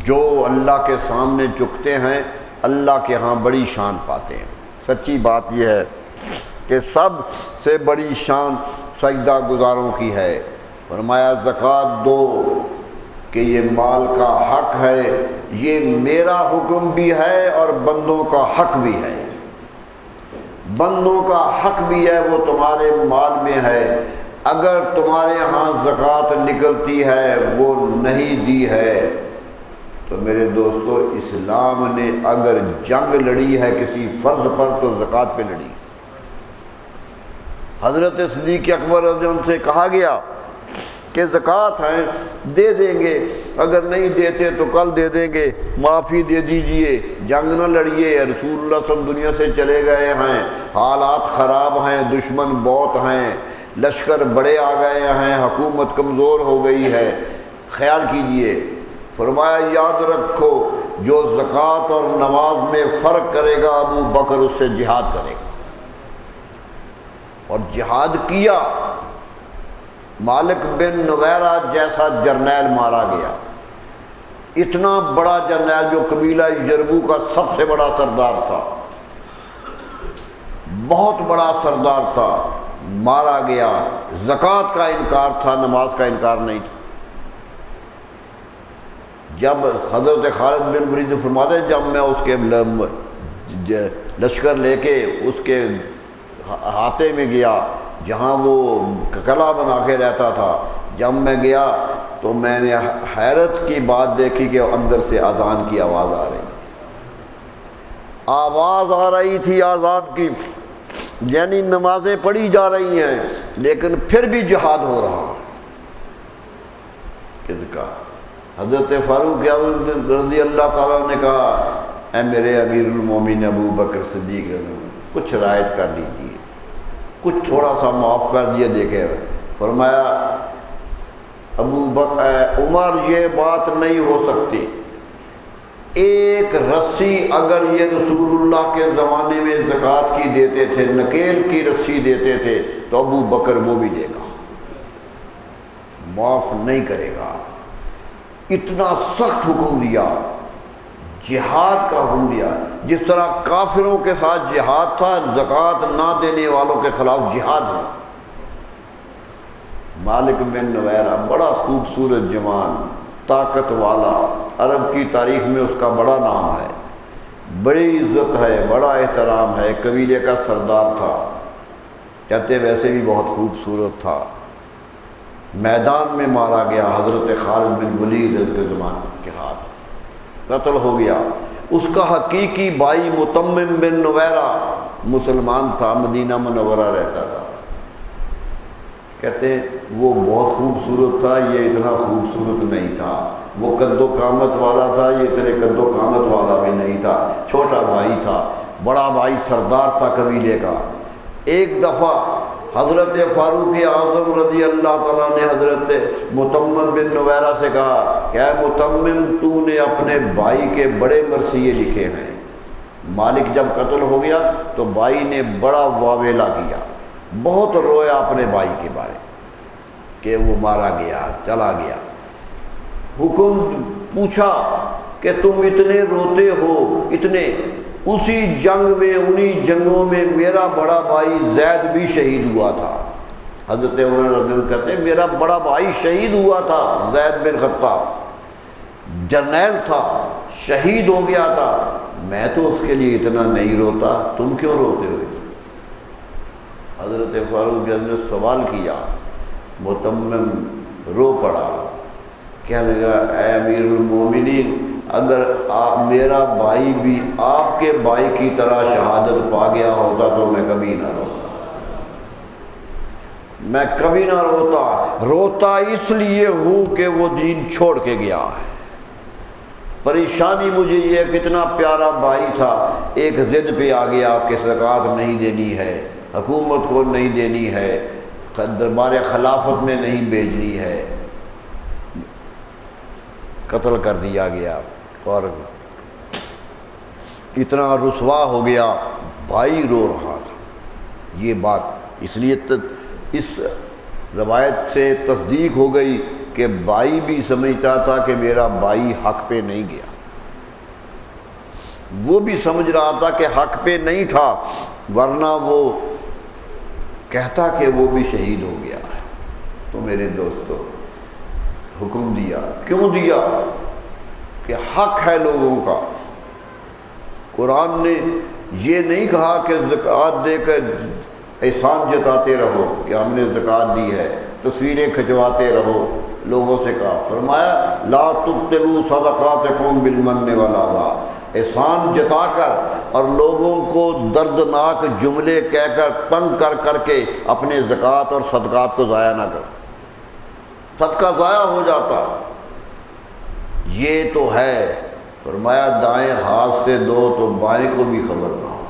[SPEAKER 2] جو اللہ کے سامنے جھکتے ہیں اللہ کے ہاں بڑی شان پاتے ہیں۔ سچی بات یہ ہے کہ سب سے بڑی شان سجدہ گزاروں کی ہے۔ فرمایا زکوٰۃ دو کہ یہ مال کا حق ہے، یہ میرا حکم بھی ہے اور بندوں کا حق بھی ہے۔ بندوں کا حق بھی ہے، وہ تمہارے مال میں ہے۔ اگر تمہارے ہاں زکوٰۃ نکلتی ہے وہ نہیں دی ہے تو میرے دوستو اسلام نے اگر جنگ لڑی ہے کسی فرض پر تو زکوٰۃ پہ لڑی۔ حضرت صدیق اکبر رضی اللہ عنہ سے کہا گیا کہ زکوٰۃ ہیں دے دیں گے، اگر نہیں دیتے تو کل دے دیں گے، معافی دے دیجئے، جنگ نہ لڑیے۔ رسول اللہ صلی اللہ علیہ وسلم دنیا سے چلے گئے ہیں، حالات خراب ہیں، دشمن بہت ہیں، لشکر بڑے آ گئے ہیں، حکومت کمزور ہو گئی ہے، خیال کیجئے۔ فرمایا یاد رکھو جو زکوٰۃ اور نماز میں فرق کرے گا ابو بکر اس سے جہاد کرے گا، اور جہاد کیا۔ مالک بن نویرہ جیسا جرنیل مارا گیا، اتنا بڑا جرنیل جو قبیلہ یربو کا سب سے بڑا سردار تھا، بہت بڑا سردار تھا، مارا گیا۔ زکوٰۃ کا انکار تھا، نماز کا انکار نہیں تھا۔ جب حضرت خالد بن ولید فرماتے ہیں جب میں اس کے لشکر لے کے اس کے ہاتھے میں گیا جہاں وہ قلعہ بنا کے رہتا تھا، جب میں گیا تو میں نے حیرت کی بات دیکھی کہ اندر سے اذان کی آواز آ رہی تھی، آواز آ رہی تھی اذان کی، یعنی نمازیں پڑھی جا رہی ہیں لیکن پھر بھی جہاد ہو رہا۔ کس کا؟ حضرت فاروق اعظم رضی اللہ تعالیٰ نے کہا اے میرے امیر المومنین ابو بکر صدیق رضی اللہ عنہ، کچھ رعایت کر لیجیے، کچھ تھوڑا سا معاف کر دیے۔ دیکھے فرمایا ابو بکر عمر یہ بات نہیں ہو سکتی، ایک رسی اگر یہ رسول اللہ کے زمانے میں زکوٰۃ کی دیتے تھے، نکیل کی رسی دیتے تھے، تو ابو بکر وہ بھی دے گا، معاف نہیں کرے گا۔ اتنا سخت حکم دیا، جہاد کا حکم دیا۔ جس طرح کافروں کے ساتھ جہاد تھا، زکوٰۃ نہ دینے والوں کے خلاف جہاد ہوا۔ مالک بن نویرہ بڑا خوبصورت جوان، طاقت والا، عرب کی تاریخ میں اس کا بڑا نام ہے، بڑی عزت ہے، بڑا احترام ہے، قبیلے کا سردار تھا، کہتے ویسے بھی بہت خوبصورت تھا۔ میدان میں مارا گیا حضرت خالد بن ولید کے زمانے کے ہاتھ، قتل ہو گیا۔ اس کا حقیقی بھائی متمم بن نویرہ مسلمان تھا، مدینہ منورہ رہتا تھا۔ کہتے ہیں وہ بہت خوبصورت تھا، یہ اتنا خوبصورت نہیں تھا، وہ قد و قامت والا تھا، یہ اتنے قد و قامت والا بھی نہیں تھا، چھوٹا بھائی تھا، بڑا بھائی سردار تھا قبیلے کا۔ ایک دفعہ حضرت فاروق اعظم رضی اللہ تعالیٰ نے حضرت متمم بن نویرہ سے کہا کہ اے متمم، تو نے اپنے بھائی کے بڑے مرثیے لکھے ہیں۔ مالک جب قتل ہو گیا تو بھائی نے بڑا واویلا کیا، بہت رویا اپنے بھائی کے بارے کہ وہ مارا گیا، چلا گیا۔ حکم پوچھا کہ تم اتنے روتے ہو، اتنے، اسی جنگ میں، انہی جنگوں میں میرا بڑا بھائی زید بھی شہید ہوا تھا۔ حضرت عمر رضی اللہ عنہ کہتے ہیں میرا بڑا بھائی شہید ہوا تھا، زید بن خطاب جرنیل تھا، شہید ہو گیا تھا، میں تو اس کے لیے اتنا نہیں روتا، تم کیوں روتے ہو؟ حضرت فاروق نے سوال کیا، متمم رو پڑا، کہنے لگا اے امیر المومنین، اگر میرا بھائی بھی آپ کے بھائی کی طرح شہادت پا گیا ہوتا تو میں کبھی نہ روتا، میں کبھی نہ روتا۔ روتا اس لیے ہوں کہ وہ دین چھوڑ کے گیا ہے۔ پریشانی مجھے یہ کتنا پیارا بھائی تھا، ایک ضد پہ آ گیا کہ زکوٰۃ نہیں دینی ہے، حکومت کو نہیں دینی ہے، دربار خلافت میں نہیں بھیجنی ہے، قتل کر دیا گیا، اور اتنا رسوا ہو گیا، بھائی رو رہا تھا۔ یہ بات اس لیے اس روایت سے تصدیق ہو گئی کہ بھائی بھی سمجھتا تھا کہ میرا بھائی حق پہ نہیں گیا، وہ بھی سمجھ رہا تھا کہ حق پہ نہیں تھا، ورنہ وہ کہتا کہ وہ بھی شہید ہو گیا ہے۔ تو میرے دوستو حکم دیا، کیوں دیا؟ کہ حق ہے لوگوں کا۔ قرآن نے یہ نہیں کہا کہ زکوٰۃ دے کر احسان جتاتے رہو کہ ہم نے زکوٰۃ دی ہے، تصویریں کھنچواتے رہو، لوگوں سے کہا، فرمایا لا تبطلوا صدقاتکم بالمن والعذا، احسان جتا کر اور لوگوں کو دردناک جملے کہہ کر تنگ کر کر کے اپنے زکوٰۃ اور صدقات کو ضائع نہ کرو، صدقہ ضائع ہو جاتا۔ یہ تو ہے، فرمایا دائیں ہاتھ سے دو تو بائیں کو بھی خبر نہ ہو،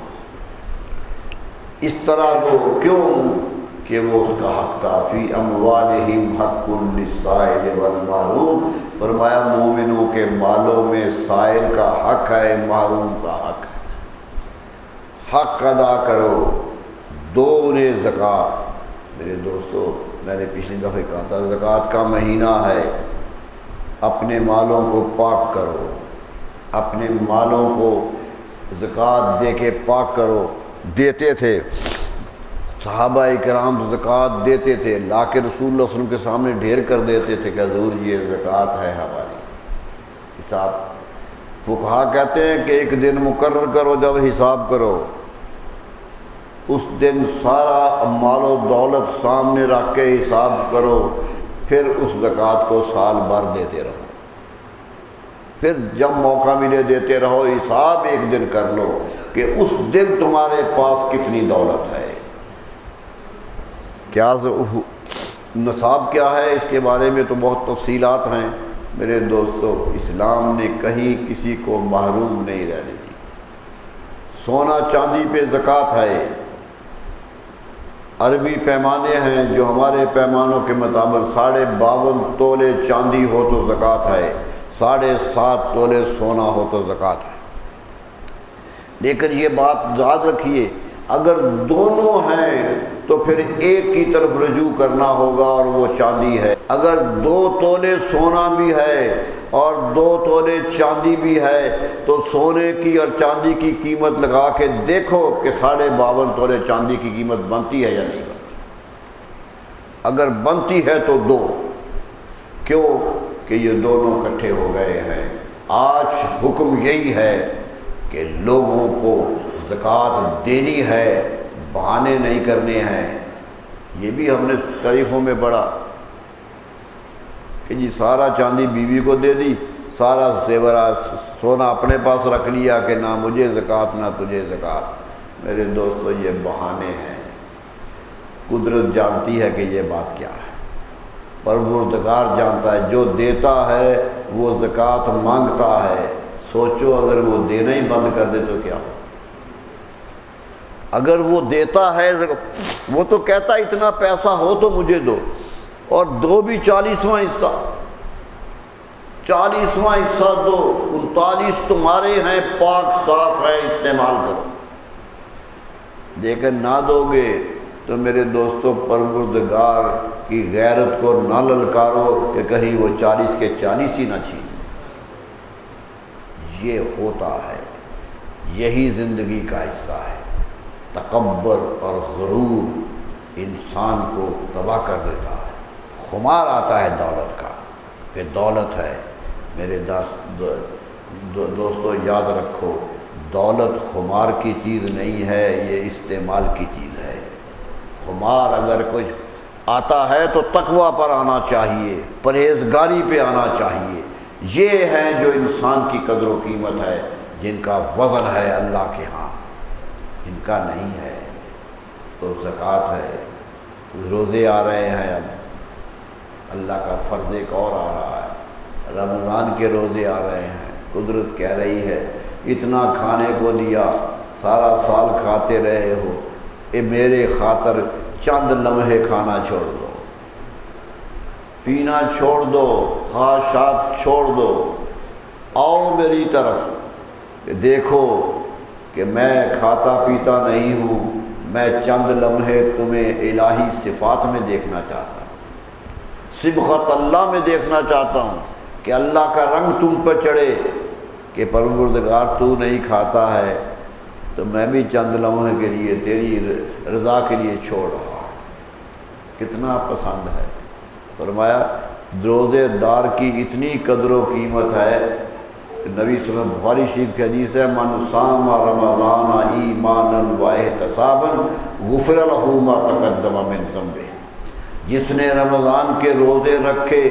[SPEAKER 2] اس طرح دو، کیوں کہ وہ اس کا حق تھا۔ فی اموالہم حق للسائل والمحروم، فرمایا مومنوں کے مالوں میں سائل کا حق ہے، محروم کا حق ہے، حق ادا کرو، دو انہیں زکوٰۃ۔ میرے دوستو میں نے پچھلی دفعہ کہا تھا زکوٰۃ کا مہینہ ہے، اپنے مالوں کو پاک کرو، اپنے مالوں کو زکوٰۃ دے کے پاک کرو۔ دیتے تھے صحابہ کرام، زکوٰۃ دیتے تھے، لا کے رسول اللہ صلی اللہ علیہ وسلم کے سامنے ڈھیر کر دیتے تھے کہ حضور یہ زکوٰۃ ہے ہماری۔ حساب فقہا کہتے ہیں کہ ایک دن مقرر کرو جب حساب کرو، اس دن سارا مال و دولت سامنے رکھ کے حساب کرو، پھر اس زکوٰۃ کو سال بھر دیتے رہو، پھر جب موقع ملے دیتے رہو۔ حساب ایک دن کر لو کہ اس دن تمہارے پاس کتنی دولت ہے، کیا نصاب کیا ہے، اس کے بارے میں تو بہت تفصیلات ہیں، میرے دوستو اسلام نے کہیں کسی کو محروم نہیں رہنے دی۔ سونا چاندی پہ زکوٰۃ ہے، عربی پیمانے ہیں جو ہمارے پیمانوں کے مطابق 52.5 تولے چاندی ہو تو زکوٰۃ ہے، 7.5 تولے سونا ہو تو زکوٰۃ ہے۔ لیکن یہ بات یاد رکھیے، اگر دونوں ہیں تو پھر ایک کی طرف رجوع کرنا ہوگا اور وہ چاندی ہے۔ اگر 2 تولے سونا بھی ہے اور 2 تولے چاندی بھی ہے تو سونے کی اور چاندی کی قیمت لگا کے دیکھو کہ 52.5 تولے چاندی کی قیمت بنتی ہے یا نہیں بنتی۔ اگر بنتی ہے تو 2، کیوں کہ یہ دونوں اکٹھے ہو گئے ہیں۔ آج حکم یہی ہے کہ لوگوں کو زکوٰۃ دینی ہے، بہانے نہیں کرنے ہیں۔ یہ بھی ہم نے تاریخوں میں پڑھا کہ جی سارا چاندی بیوی کو دے دی، سارا زیورات سونا اپنے پاس رکھ لیا کہ نہ مجھے زکوٰۃ نہ تجھے زکوٰۃ۔ میرے دوستو یہ بہانے ہیں، قدرت جانتی ہے کہ یہ بات کیا ہے، پروردگار جانتا ہے۔ جو دیتا ہے وہ زکوٰۃ مانگتا ہے، سوچو اگر وہ دینا ہی بند کر دے تو کیا ہو؟ اگر وہ دیتا ہے، وہ تو کہتا ہے اتنا پیسہ ہو تو مجھے دو، اور دو بھی 40واں حصہ، 40واں حصہ دو، 39 تمہارے ہیں، پاک صاف ہے، استعمال کرو۔ لیکن نہ دو گے تو میرے دوستو پروردگار کی غیرت کو نہ للکارو کہ کہیں وہ 40 کے 40 ہی نہ چھین۔ یہ ہوتا ہے، یہی زندگی کا حصہ ہے۔ تکبر اور غرور انسان کو تباہ کر دیتا ہے۔ خمار آتا ہے دولت کا کہ دولت ہے۔ میرے دوستو یاد رکھو، دولت خمار کی چیز نہیں ہے، یہ استعمال کی چیز ہے۔ خمار اگر کچھ آتا ہے تو تقویٰ پر آنا چاہیے، پرہیزگاری پہ آنا چاہیے۔ یہ ہیں جو انسان کی قدر و قیمت ہے، جن کا وزن ہے اللہ کے ہاں، ان کا نہیں ہے۔ تو زکوٰۃ ہے، روزے آ رہے ہیں، اب اللہ کا فرض ایک اور آ رہا ہے، رمضان کے روزے آ رہے ہیں۔ قدرت کہہ رہی ہے اتنا کھانے کو دیا، سارا سال کھاتے رہے ہو، اے میرے خاطر چند لمحے کھانا چھوڑ دو، پینا چھوڑ دو، خواہشات چھوڑ دو، آؤ میری طرف کہ دیکھو کہ میں کھاتا پیتا نہیں ہوں، میں چند لمحے تمہیں الہی صفات میں دیکھنا چاہتا ہوں، صبغت اللہ میں دیکھنا چاہتا ہوں کہ اللہ کا رنگ تم پر چڑھے کہ پروردگار تو نہیں کھاتا ہے تو میں بھی چند لمحے کے لیے تیری رضا کے لیے چھوڑ رہا ہوں۔ کتنا پسند ہے۔ فرمایا روزے دار کی اتنی قدر و قیمت ہے کہ نبی صلی اللہ علیہ وسلم، بخاری شریف کی حدیث ہے، من صام رمضان ایمانا واحتسابا غفر له ما تقدم من ذنبہ، جس نے رمضان کے روزے رکھے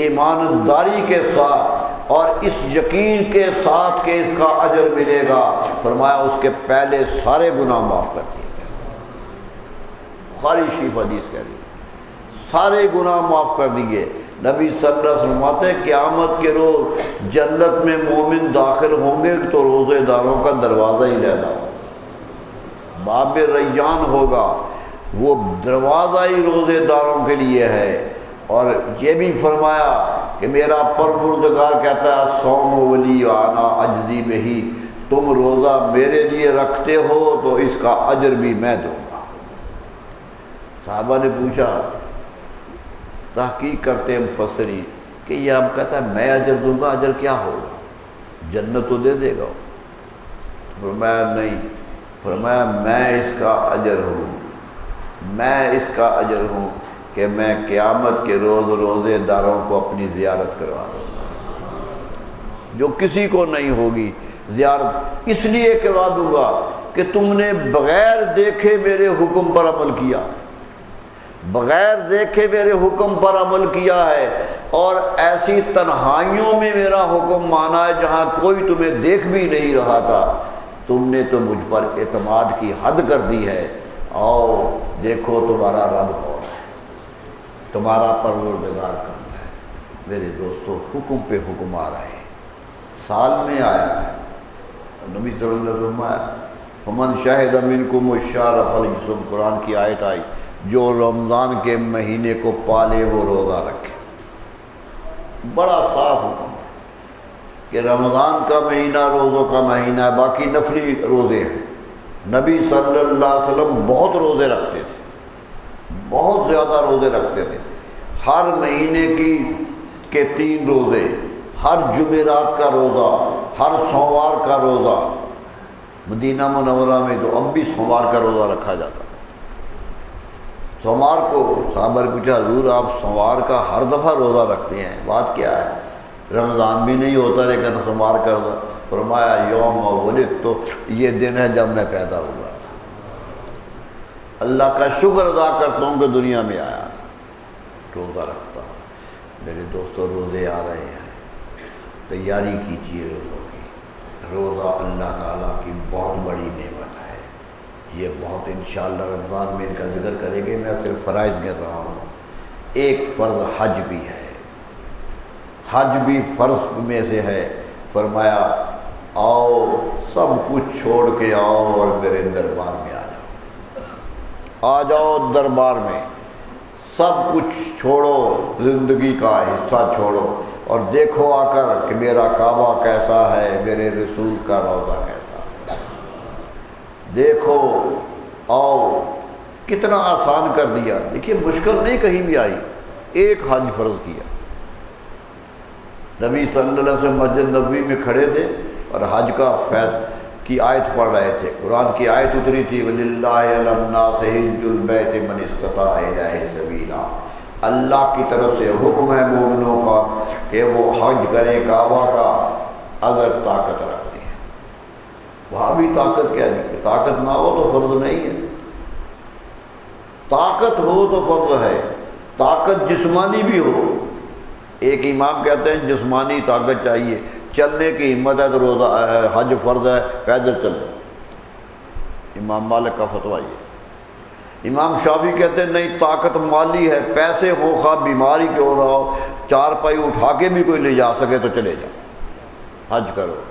[SPEAKER 2] ایمانداری کے ساتھ اور اس یقین کے ساتھ کہ اس کا اجر ملے گا، فرمایا اس کے پہلے سارے گناہ معاف کر دیے گئے۔ بخاری شریف حدیث کہہ رہی ہے، سارے گناہ معاف کر دیے۔ نبی صلی اللہ علیہ وسلم فرماتے ہیں قیامت کے روز جنت میں مومن داخل ہوں گے تو روزے داروں کا دروازہ ہی لینا ہوگا، باب ریان ہوگا، وہ دروازہ ہی روزے داروں کے لیے ہے۔ اور یہ بھی فرمایا کہ میرا پروردگار کہتا ہے صوم ولی وانا اجزی بہی، تم روزہ میرے لیے رکھتے ہو تو اس کا اجر بھی میں دوں گا۔ صحابہ نے پوچھا، تحقیق کرتے ہیں مفسرین کہ یہ اب کہتا ہے میں اجر دوں گا، اجر کیا ہوگا؟ جنت تو دے دے گا۔ فرمایا نہیں، فرمایا میں اس کا اجر ہوں، میں اس کا اجر ہوں کہ میں قیامت کے روز روزے داروں کو اپنی زیارت کروا دوں گا، جو کسی کو نہیں ہوگی زیارت، اس لیے کروا دوں گا کہ تم نے بغیر دیکھے میرے حکم پر عمل کیا، بغیر دیکھے میرے حکم پر عمل کیا ہے، اور ایسی تنہائیوں میں میرا حکم مانا ہے جہاں کوئی تمہیں دیکھ بھی نہیں رہا تھا، تم نے تو مجھ پر اعتماد کی حد کر دی ہے۔ آؤ دیکھو تمہارا رب کون ہے، تمہارا پروردگار کون ہے۔ میرے دوستو حکم پہ حکم آ رہے ہیں، سال میں آیا ہے۔ نبی صلی اللہ علیہ وسلم آیا فمن شاہد منکم الشہر فلیصم، قرآن کی آیت آئی جو رمضان کے مہینے کو پالے وہ روزہ رکھے۔ بڑا صاف حکم ہے کہ رمضان کا مہینہ روزوں کا مہینہ ہے، باقی نفلی روزے ہیں۔ نبی صلی اللہ علیہ وسلم بہت روزے رکھتے تھے، بہت زیادہ روزے رکھتے تھے۔ ہر مہینے کے 3 روزے، ہر جمعرات کا روزہ، ہر سوموار کا روزہ۔ مدینہ منورہ میں تو اب بھی سوموار کا روزہ رکھا جاتا ہے۔ سوموار کو صحابہ نے پوچھا حضور آپ سوموار کا ہر دفعہ روزہ رکھتے ہیں، بات کیا ہے؟ رمضان بھی نہیں ہوتا لیکن سوموار کا روزہ۔ فرمایا یوم ولدت، تو یہ دن ہے جب میں پیدا ہوا تھا، اللہ کا شکر ادا کرتا ہوں کہ دنیا میں آیا تھا، روزہ رکھتا ہوں۔ میرے دوستو روزے آ رہے ہیں، تیاری کیجیے روزوں کی۔ روزہ اللہ تعالیٰ کی بہت بڑی نعمت ہے، یہ بہت انشاءاللہ رمضان میں ان کا ذکر کریں گے، میں صرف فرائض کہہ رہا ہوں۔ ایک فرض حج بھی ہے، حج بھی فرض میں سے ہے۔ فرمایا آؤ سب کچھ چھوڑ کے آؤ اور میرے دربار میں آ جاؤ، آ جاؤ دربار میں، سب کچھ چھوڑو، زندگی کا حصہ چھوڑو اور دیکھو آ کر کہ میرا کعبہ کیسا ہے، میرے رسول کا روضہ کیسا ہے۔ دیکھو آؤ، کتنا آسان کر دیا۔ دیکھیے مشکل نہیں کہیں بھی آئی، ایک حج فرض کیا۔ نبی صلی اللہ علیہ وسلم مسجد نبوی میں کھڑے تھے اور حج کا فیض کی آیت پڑھ رہے تھے، قرآن کی آیت اتری تھی وَلِلَّهِ عَلَى النَّاسِ حِجُّ الْبَيْتِ مَنِ اسْتَطَاعَ إِلَيْهِ سَبِيلًا۔ اللہ کی طرف سے حکم ہے مومنوں کا کہ وہ حج کریں کعبہ کا اگر طاقت رکھتے ہیں۔ وہاں بھی طاقت کیا نہیں کہ طاقت نہ ہو تو فرض نہیں ہے، طاقت ہو تو فرض ہے، طاقت جسمانی بھی ہو۔ ایک امام کہتے ہیں جسمانی طاقت چاہیے، چلنے کی ہمت ہے تو روزہ حج فرض ہے، پیدل چل لو۔ امام مالک کا فتویٰ یہ۔ امام شافعی کہتے ہیں نہیں، طاقت مالی ہے، پیسے ہو خواہ بیماری کیوں نہ ہو، 4 پائی اٹھا کے بھی کوئی لے جا سکے تو چلے جاؤ، حج کرو۔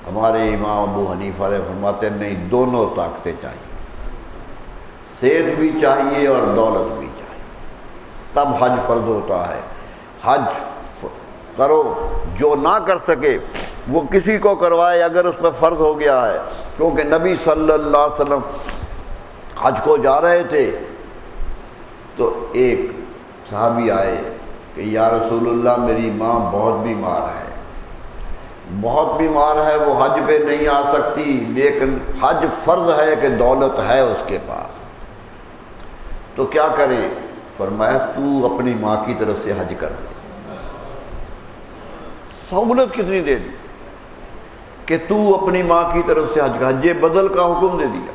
[SPEAKER 2] ہمارے امام ابو حنیفہ علیہ فرماتے ہیں نہیں، دونوں طاقتیں چاہیے، صحت بھی چاہیے اور دولت بھی چاہیے، تب حج فرض ہوتا ہے۔ حج کرو، جو نہ کر سکے وہ کسی کو کروائے اگر اس پہ فرض ہو گیا ہے۔ کیونکہ نبی صلی اللہ علیہ وسلم حج کو جا رہے تھے تو ایک صحابی آئے کہ یا رسول اللہ میری ماں بہت بیمار ہے، بہت بیمار ہے، وہ حج پہ نہیں آ سکتی، لیکن حج فرض ہے کہ دولت ہے اس کے پاس، تو کیا کرے؟ فرمایا تو اپنی ماں کی طرف سے حج کر دے۔ سہولت کتنی دے دی کہ تو اپنی ماں کی طرف سے حج کا، حج بدل کا حکم دے دیا۔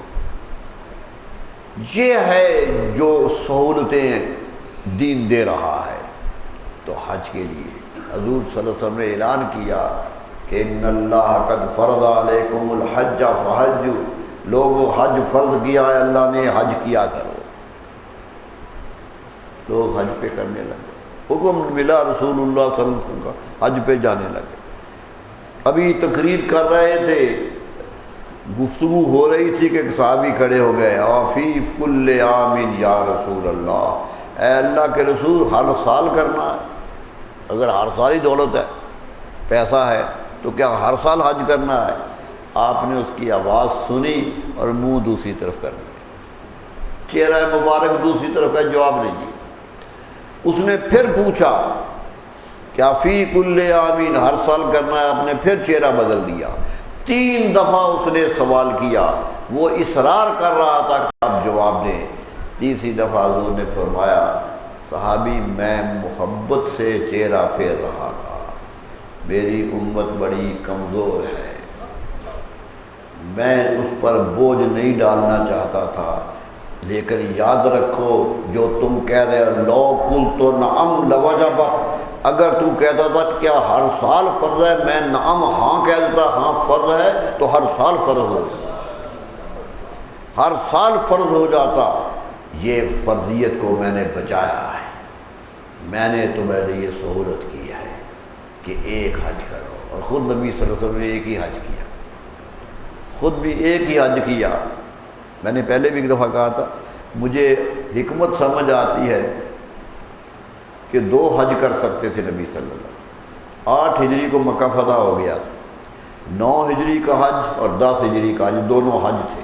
[SPEAKER 2] یہ ہے جو سہولتیں دین دے رہا ہے۔ تو حج کے لیے حضور صلی اللہ علیہ وسلم نے اعلان کیا کہ ان اللہ قد فرض علیکم الحج فحجوا، لوگوں حج فرض کیا ہے اللہ نے، حج کیا کرو۔ لوگ حج پہ کرنے لگے، حکم ملا رسول اللہ صلی اللہ علیہ وسلم کا، حج پہ جانے لگے۔ ابھی تقریر کر رہے تھے، گفتگو ہو رہی تھی کہ ایک صحابی کھڑے ہو گئے، فی کل عام یا رسول اللہ، اے اللہ کے رسول ہر سال کرنا ہے؟ اگر ہر سال ہی دولت ہے، پیسہ ہے، تو کیا ہر سال حج کرنا ہے؟ آپ نے اس کی آواز سنی اور منہ دوسری طرف کر دیا، چہرہ مبارک دوسری طرف کا، جواب نہیں دیا۔ اس نے پھر پوچھا کیا فی کل عامین، ہر سال کرنا ہے؟ آپ نے پھر چہرہ بدل دیا۔ 3 دفعہ اس نے سوال کیا، وہ اصرار کر رہا تھا کہ آپ جواب دیں۔ تیسری دفعہ حضور نے فرمایا صحابی میں محبت سے چہرہ پھیر رہا تھا، میری امت بڑی کمزور ہے، میں اس پر بوجھ نہیں ڈالنا چاہتا تھا، لیکن یاد رکھو جو تم کہہ رہے ہو لو قلت نعم لوجبت، اگر تو کہتا تھا کہ کیا ہر سال فرض ہے، میں نعم ہاں کہہ دیتا، ہاں فرض ہے تو ہر سال فرض ہو جاتا، ہر سال فرض ہو جاتا۔ یہ فرضیت کو میں نے بچایا ہے، میں نے تمہارے لیے سہولت کی ہے۔ کہ ایک حج کرو، اور خود نبی صلی اللہ علیہ وسلم نے ایک ہی حج کیا، خود بھی ایک ہی حج کیا۔ میں نے پہلے بھی ایک دفعہ کہا تھا مجھے حکمت سمجھ آتی ہے کہ 2 حج کر سکتے تھے نبی صلی اللہ علیہ وسلم۔ 8 ہجری کو مکہ فتح ہو گیا تھا، 9 ہجری کا حج اور 10 ہجری کا حج، دونوں حج تھے۔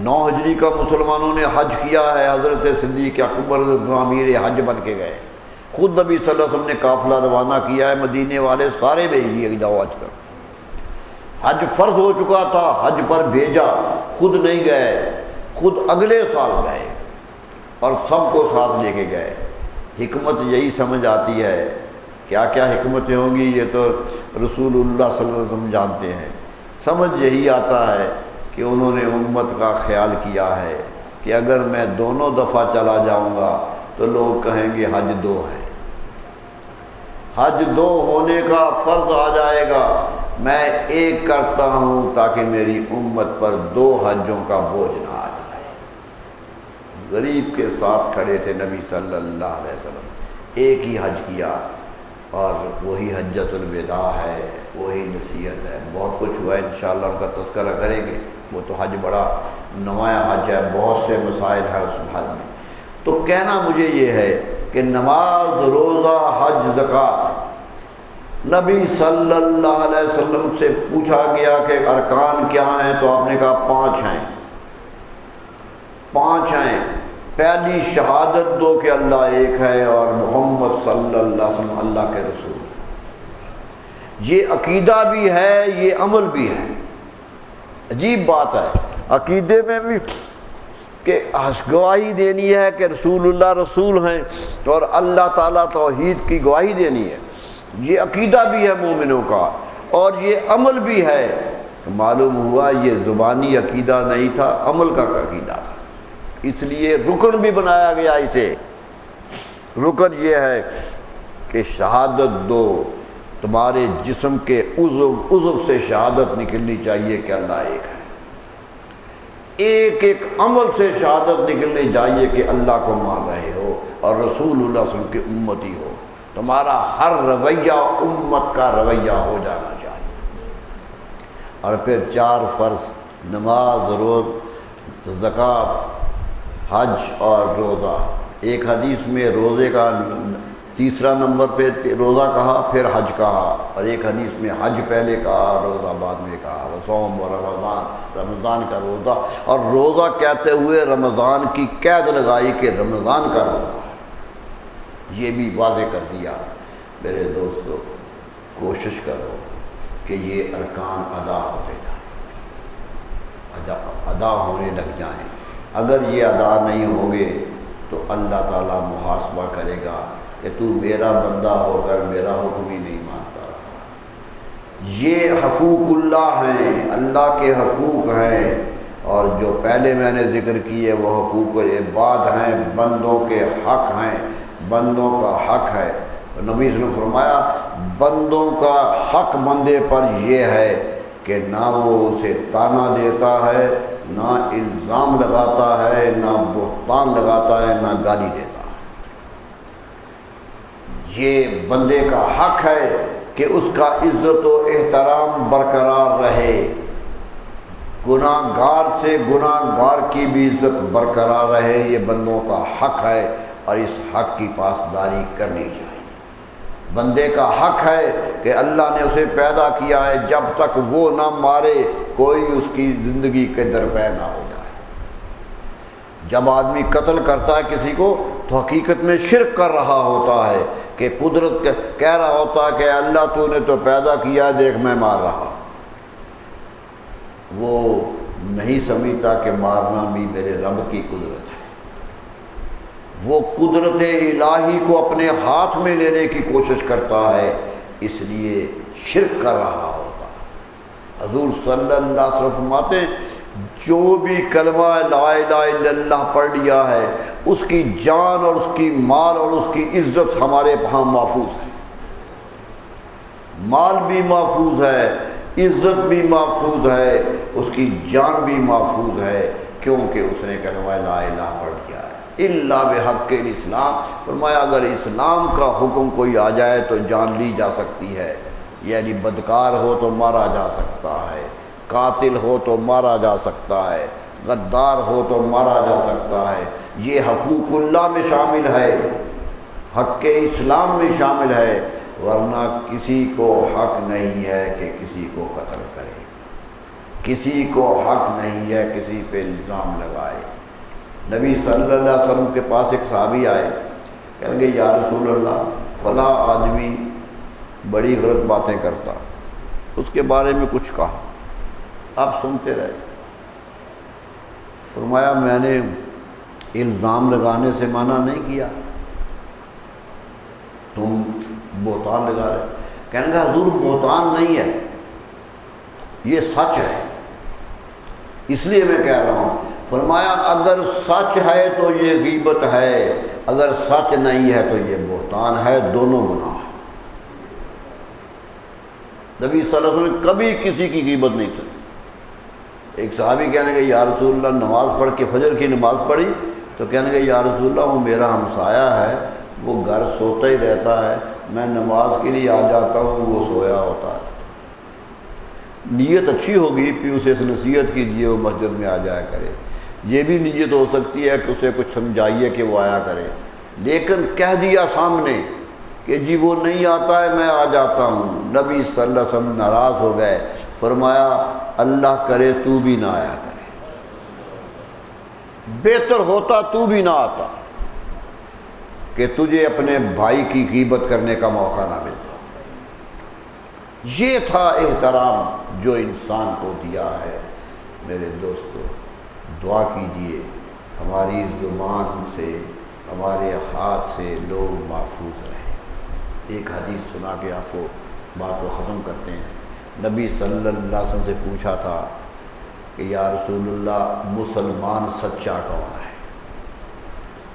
[SPEAKER 2] 9 ہجری کا مسلمانوں نے حج کیا ہے، حضرت صدیق اکبر امیر حج بن کے گئے، خود نبی صلی اللہ علیہ وسلم نے قافلہ روانہ کیا ہے، مدینے والے سارے بھیج دیے کہ جاؤ حج کرو۔ حج فرض ہو چکا تھا، حج پر بھیجا، خود نہیں گئے، خود اگلے سال گئے اور سب کو ساتھ لے کے گئے۔ حکمت یہی سمجھ آتی ہے، کیا کیا حکمتیں ہوں گی یہ تو رسول اللہ صلی اللہ علیہ وسلم جانتے ہیں۔ سمجھ یہی آتا ہے کہ انہوں نے امت کا خیال کیا ہے کہ اگر میں دونوں دفعہ چلا جاؤں گا تو لوگ کہیں گے حج 2 ہے، حج 2 ہونے کا فرض آ جائے گا، میں ایک کرتا ہوں تاکہ میری امت پر 2 حجوں کا بوجھ نہ آ جائے۔ غریب کے ساتھ کھڑے تھے نبی صلی اللہ علیہ وسلم، ایک ہی حج کیا، اور وہی حجۃ الوداع ہے، وہی نصیحت ہے۔ بہت کچھ ہوا ہے، انشاءاللہ ان کا تذکرہ کریں گے، وہ تو حج بڑا نمایاں حج ہے، بہت سے مسائل ہیں اس حج میں۔ تو کہنا مجھے یہ ہے کہ نماز، روزہ، حج، زکوٰۃ، نبی صلی اللہ علیہ وسلم سے پوچھا گیا کہ ارکان کیا ہیں تو آپ نے کہا 5 ہیں، 5 ہیں۔ پہلی شہادت دو کہ اللہ ایک ہے اور محمد صلی اللہ علیہ وسلم اللہ کے رسول ہیں۔ یہ عقیدہ بھی ہے، یہ عمل بھی ہے۔ عجیب بات ہے عقیدے میں بھی کہ گواہی دینی ہے کہ رسول اللہ رسول ہیں اور اللہ تعالیٰ توحید کی گواہی دینی ہے، یہ عقیدہ بھی ہے مومنوں کا، اور یہ عمل بھی ہے۔ معلوم ہوا یہ زبانی عقیدہ نہیں تھا، عمل کا عقیدہ تھا، اس لیے رکن بھی بنایا گیا اسے۔ رکن یہ ہے کہ شہادت دو، تمہارے جسم کے عضو سے شہادت نکلنی چاہیے کہ اللہ ایک ہے، ایک ایک عمل سے شہادت نکلنی چاہیے کہ اللہ کو مان رہے ہو اور رسول اللہ صلی اللہ علیہ وسلم کی امتی ہو۔ تمہارا ہر رویہ امت کا رویہ ہو جانا چاہیے۔ اور پھر 4 فرض، نماز، روزہ، زکوٰۃ، حج اور روزہ۔ ایک حدیث میں روزے کا 3 نمبر پہ روزہ کہا، پھر حج کہا، اور ایک حدیث میں حج پہلے کہا، روزہ بعد میں کہا۔ وصوم و رمضان، رمضان کا روزہ، اور روزہ کہتے ہوئے رمضان کی قید لگائی کہ رمضان کا روزہ، یہ بھی واضح کر دیا۔ میرے دوستو کوشش کرو کہ یہ ارکان ادا ہوتے جائیں، ادا ہونے لگ جائیں۔ اگر یہ ادا نہیں ہوں گے تو اللہ تعالیٰ محاسبہ کرے گا کہ تو میرا بندہ ہو کر میرا حکم ہی نہیں مانتا۔ یہ حقوق اللہ ہیں، اللہ کے حقوق ہیں، اور جو پہلے میں نے ذکر کیے وہ حقوق العباد ہیں، بندوں کے حق ہیں، بندوں کا حق ہے۔ نبی صلی اللہ علیہ وسلم فرمایا بندوں کا حق بندے پر یہ ہے کہ نہ وہ اسے تانا دیتا ہے، نہ الزام لگاتا ہے، نہ بہتان لگاتا ہے، نہ گالی دیتا ہے۔ یہ بندے کا حق ہے کہ اس کا عزت و احترام برقرار رہے، گناہ گار سے گناہ گار کی بھی عزت برقرار رہے، یہ بندوں کا حق ہے اور اس حق کی پاسداری کرنی چاہیے۔ بندے کا حق ہے کہ اللہ نے اسے پیدا کیا ہے، جب تک وہ نہ مارے کوئی اس کی زندگی کے درپے نہ ہو جائے۔ جب آدمی قتل کرتا ہے کسی کو تو حقیقت میں شرک کر رہا ہوتا ہے، کہ قدرت کہہ رہا ہوتا ہے کہ اللہ تو نے تو پیدا کیا، دیکھ میں مار رہا۔ وہ نہیں سمجھتا کہ مارنا بھی میرے رب کی قدرت ہے، وہ قدرت الہی کو اپنے ہاتھ میں لینے کی کوشش کرتا ہے، اس لیے شرک کر رہا ہوتا ہے۔ حضور صلی اللہ علیہ وسلم فرماتے ہیں جو بھی کلمہ لا الہ الا اللہ پڑھ لیا ہے اس کی جان اور اس کی مال اور اس کی عزت ہمارے ہاں محفوظ ہے، مال بھی محفوظ ہے، عزت بھی محفوظ ہے، اس کی جان بھی محفوظ ہے، کیونکہ اس نے کلمہ لا الہ پڑھ لیا ہے۔ الا بحق الاسلام، فرمایا اگر اسلام کا حکم کوئی آ جائے تو جان لی جا سکتی ہے، یعنی بدکار ہو تو مارا جا سکتا ہے، قاتل ہو تو مارا جا سکتا ہے، غدار ہو تو مارا جا سکتا ہے، یہ حقوق اللہ میں شامل ہے، حق اسلام میں شامل ہے، ورنہ کسی کو حق نہیں ہے کہ کسی کو قتل کرے، کسی کو حق نہیں ہے کسی پہ الزام لگائے۔ نبی صلی اللہ علیہ وسلم کے پاس ایک صحابی آئے، کہیں گے یا رسول اللہ فلاں آدمی بڑی غلط باتیں کرتا، اس کے بارے میں کچھ کہا، آپ سنتے رہے۔ فرمایا میں نے الزام لگانے سے منع نہیں کیا، تم بہتان لگا رہے۔ کہنے کا حضور بہتان نہیں ہے، یہ سچ ہے، اس لیے میں کہہ رہا ہوں۔ فرمایا اگر سچ ہے تو یہ غیبت ہے، اگر سچ نہیں ہے تو یہ بہتان ہے، دونوں گناہ۔ نبی صلی اللہ علیہ وسلم نے کبھی کسی کی غیبت نہیں کی۔ ایک صحابی کہنے کہ یا رسول اللہ نماز پڑھ کے فجر کی نماز پڑھی تو کہنے کہ یا رسول اللہ وہ میرا ہمسایہ ہے، وہ گھر سوتا ہی رہتا ہے، میں نماز کے لیے آ جاتا ہوں وہ سویا ہوتا ہے۔ نیت اچھی ہوگی پھر اسے نصیحت کیجیے وہ مسجد میں آ جایا کرے، یہ بھی نیت ہو سکتی ہے کہ اسے کچھ سمجھائیے کہ وہ آیا کرے، لیکن کہہ دیا سامنے کہ جی وہ نہیں آتا ہے میں آ جاتا ہوں۔ نبی صلی اللہ علیہ وسلم ناراض ہو گئے، فرمایا اللہ کرے تو بھی نہ آیا کرے، بہتر ہوتا تو بھی نہ آتا کہ تجھے اپنے بھائی کی غیبت کرنے کا موقع نہ ملتا۔ یہ تھا احترام جو انسان کو دیا ہے۔ میرے دوستو دعا کیجئے ہماری زبان سے ہمارے ہاتھ سے لوگ محفوظ رہیں۔ ایک حدیث سنا کے آپ کو بات کو ختم کرتے ہیں۔ نبی صلی اللہ علیہ وسلم سے پوچھا تھا کہ یا رسول اللہ مسلمان سچا کون ہے،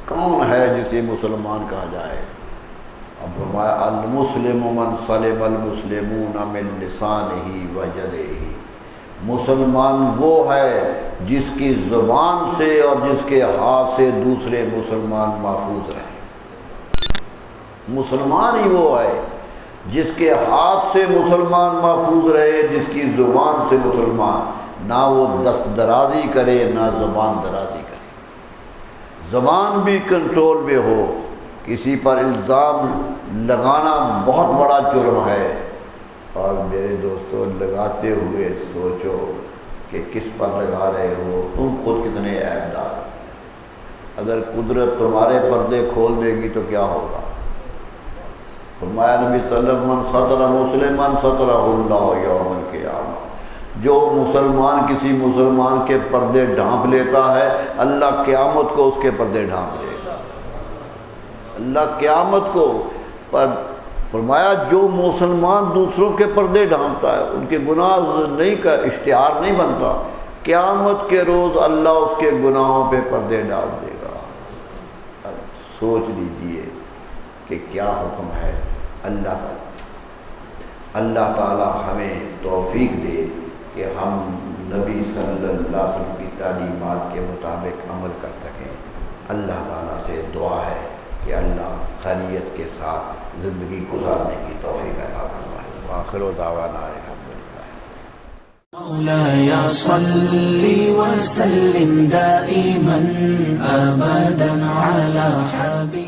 [SPEAKER 2] کون ہے جسے مسلمان کہا جائے؟ اب فرمایا المسلم من سلم المسلمون من لسانہ و یدہ، مسلمان وہ ہے جس کی زبان سے اور جس کے ہاتھ سے دوسرے مسلمان محفوظ رہیں۔ مسلمان ہی وہ ہے جس کے ہاتھ سے مسلمان محفوظ رہے، جس کی زبان سے مسلمان نہ وہ دست درازی کرے نہ زبان درازی کرے، زبان بھی کنٹرول میں ہو۔ کسی پر الزام لگانا بہت بڑا جرم ہے، اور میرے دوستو لگاتے ہوئے سوچو کہ کس پر لگا رہے ہو، تم خود کتنے عیب دار۔ اگر قدرت تمہارے پردے کھول دے گی تو کیا ہوگا؟ فرمایا نبی صلی اللہ علیہ وسلم ستر مسلمان سترہ اللہ یوم القیامہ، جو مسلمان کسی مسلمان کے پردے ڈھانپ لیتا ہے اللہ قیامت کو اس کے پردے ڈھانپ لے گا، اللہ قیامت کو۔ پر فرمایا جو مسلمان دوسروں کے پردے ڈھانپتا ہے ان کے گناہ نہیں کا اشتہار نہیں بنتا، قیامت کے روز اللہ اس کے گناہوں پہ پردے ڈال دے گا۔ سوچ لیجئے کہ کیا حکم ہے اللہ تعالی ہمیں توفیق دے کہ ہم نبی صلی اللہ علیہ وسلم کی تعلیمات کے مطابق عمل کر سکیں۔ اللہ تعالیٰ سے دعا ہے کہ اللہ خیریت کے ساتھ زندگی گزارنے کی توفیق عطا فرمائے۔ وآخر دعوانا الحمدللہ۔
[SPEAKER 1] مولاي صل وسلم دائما أبدا على حبيبك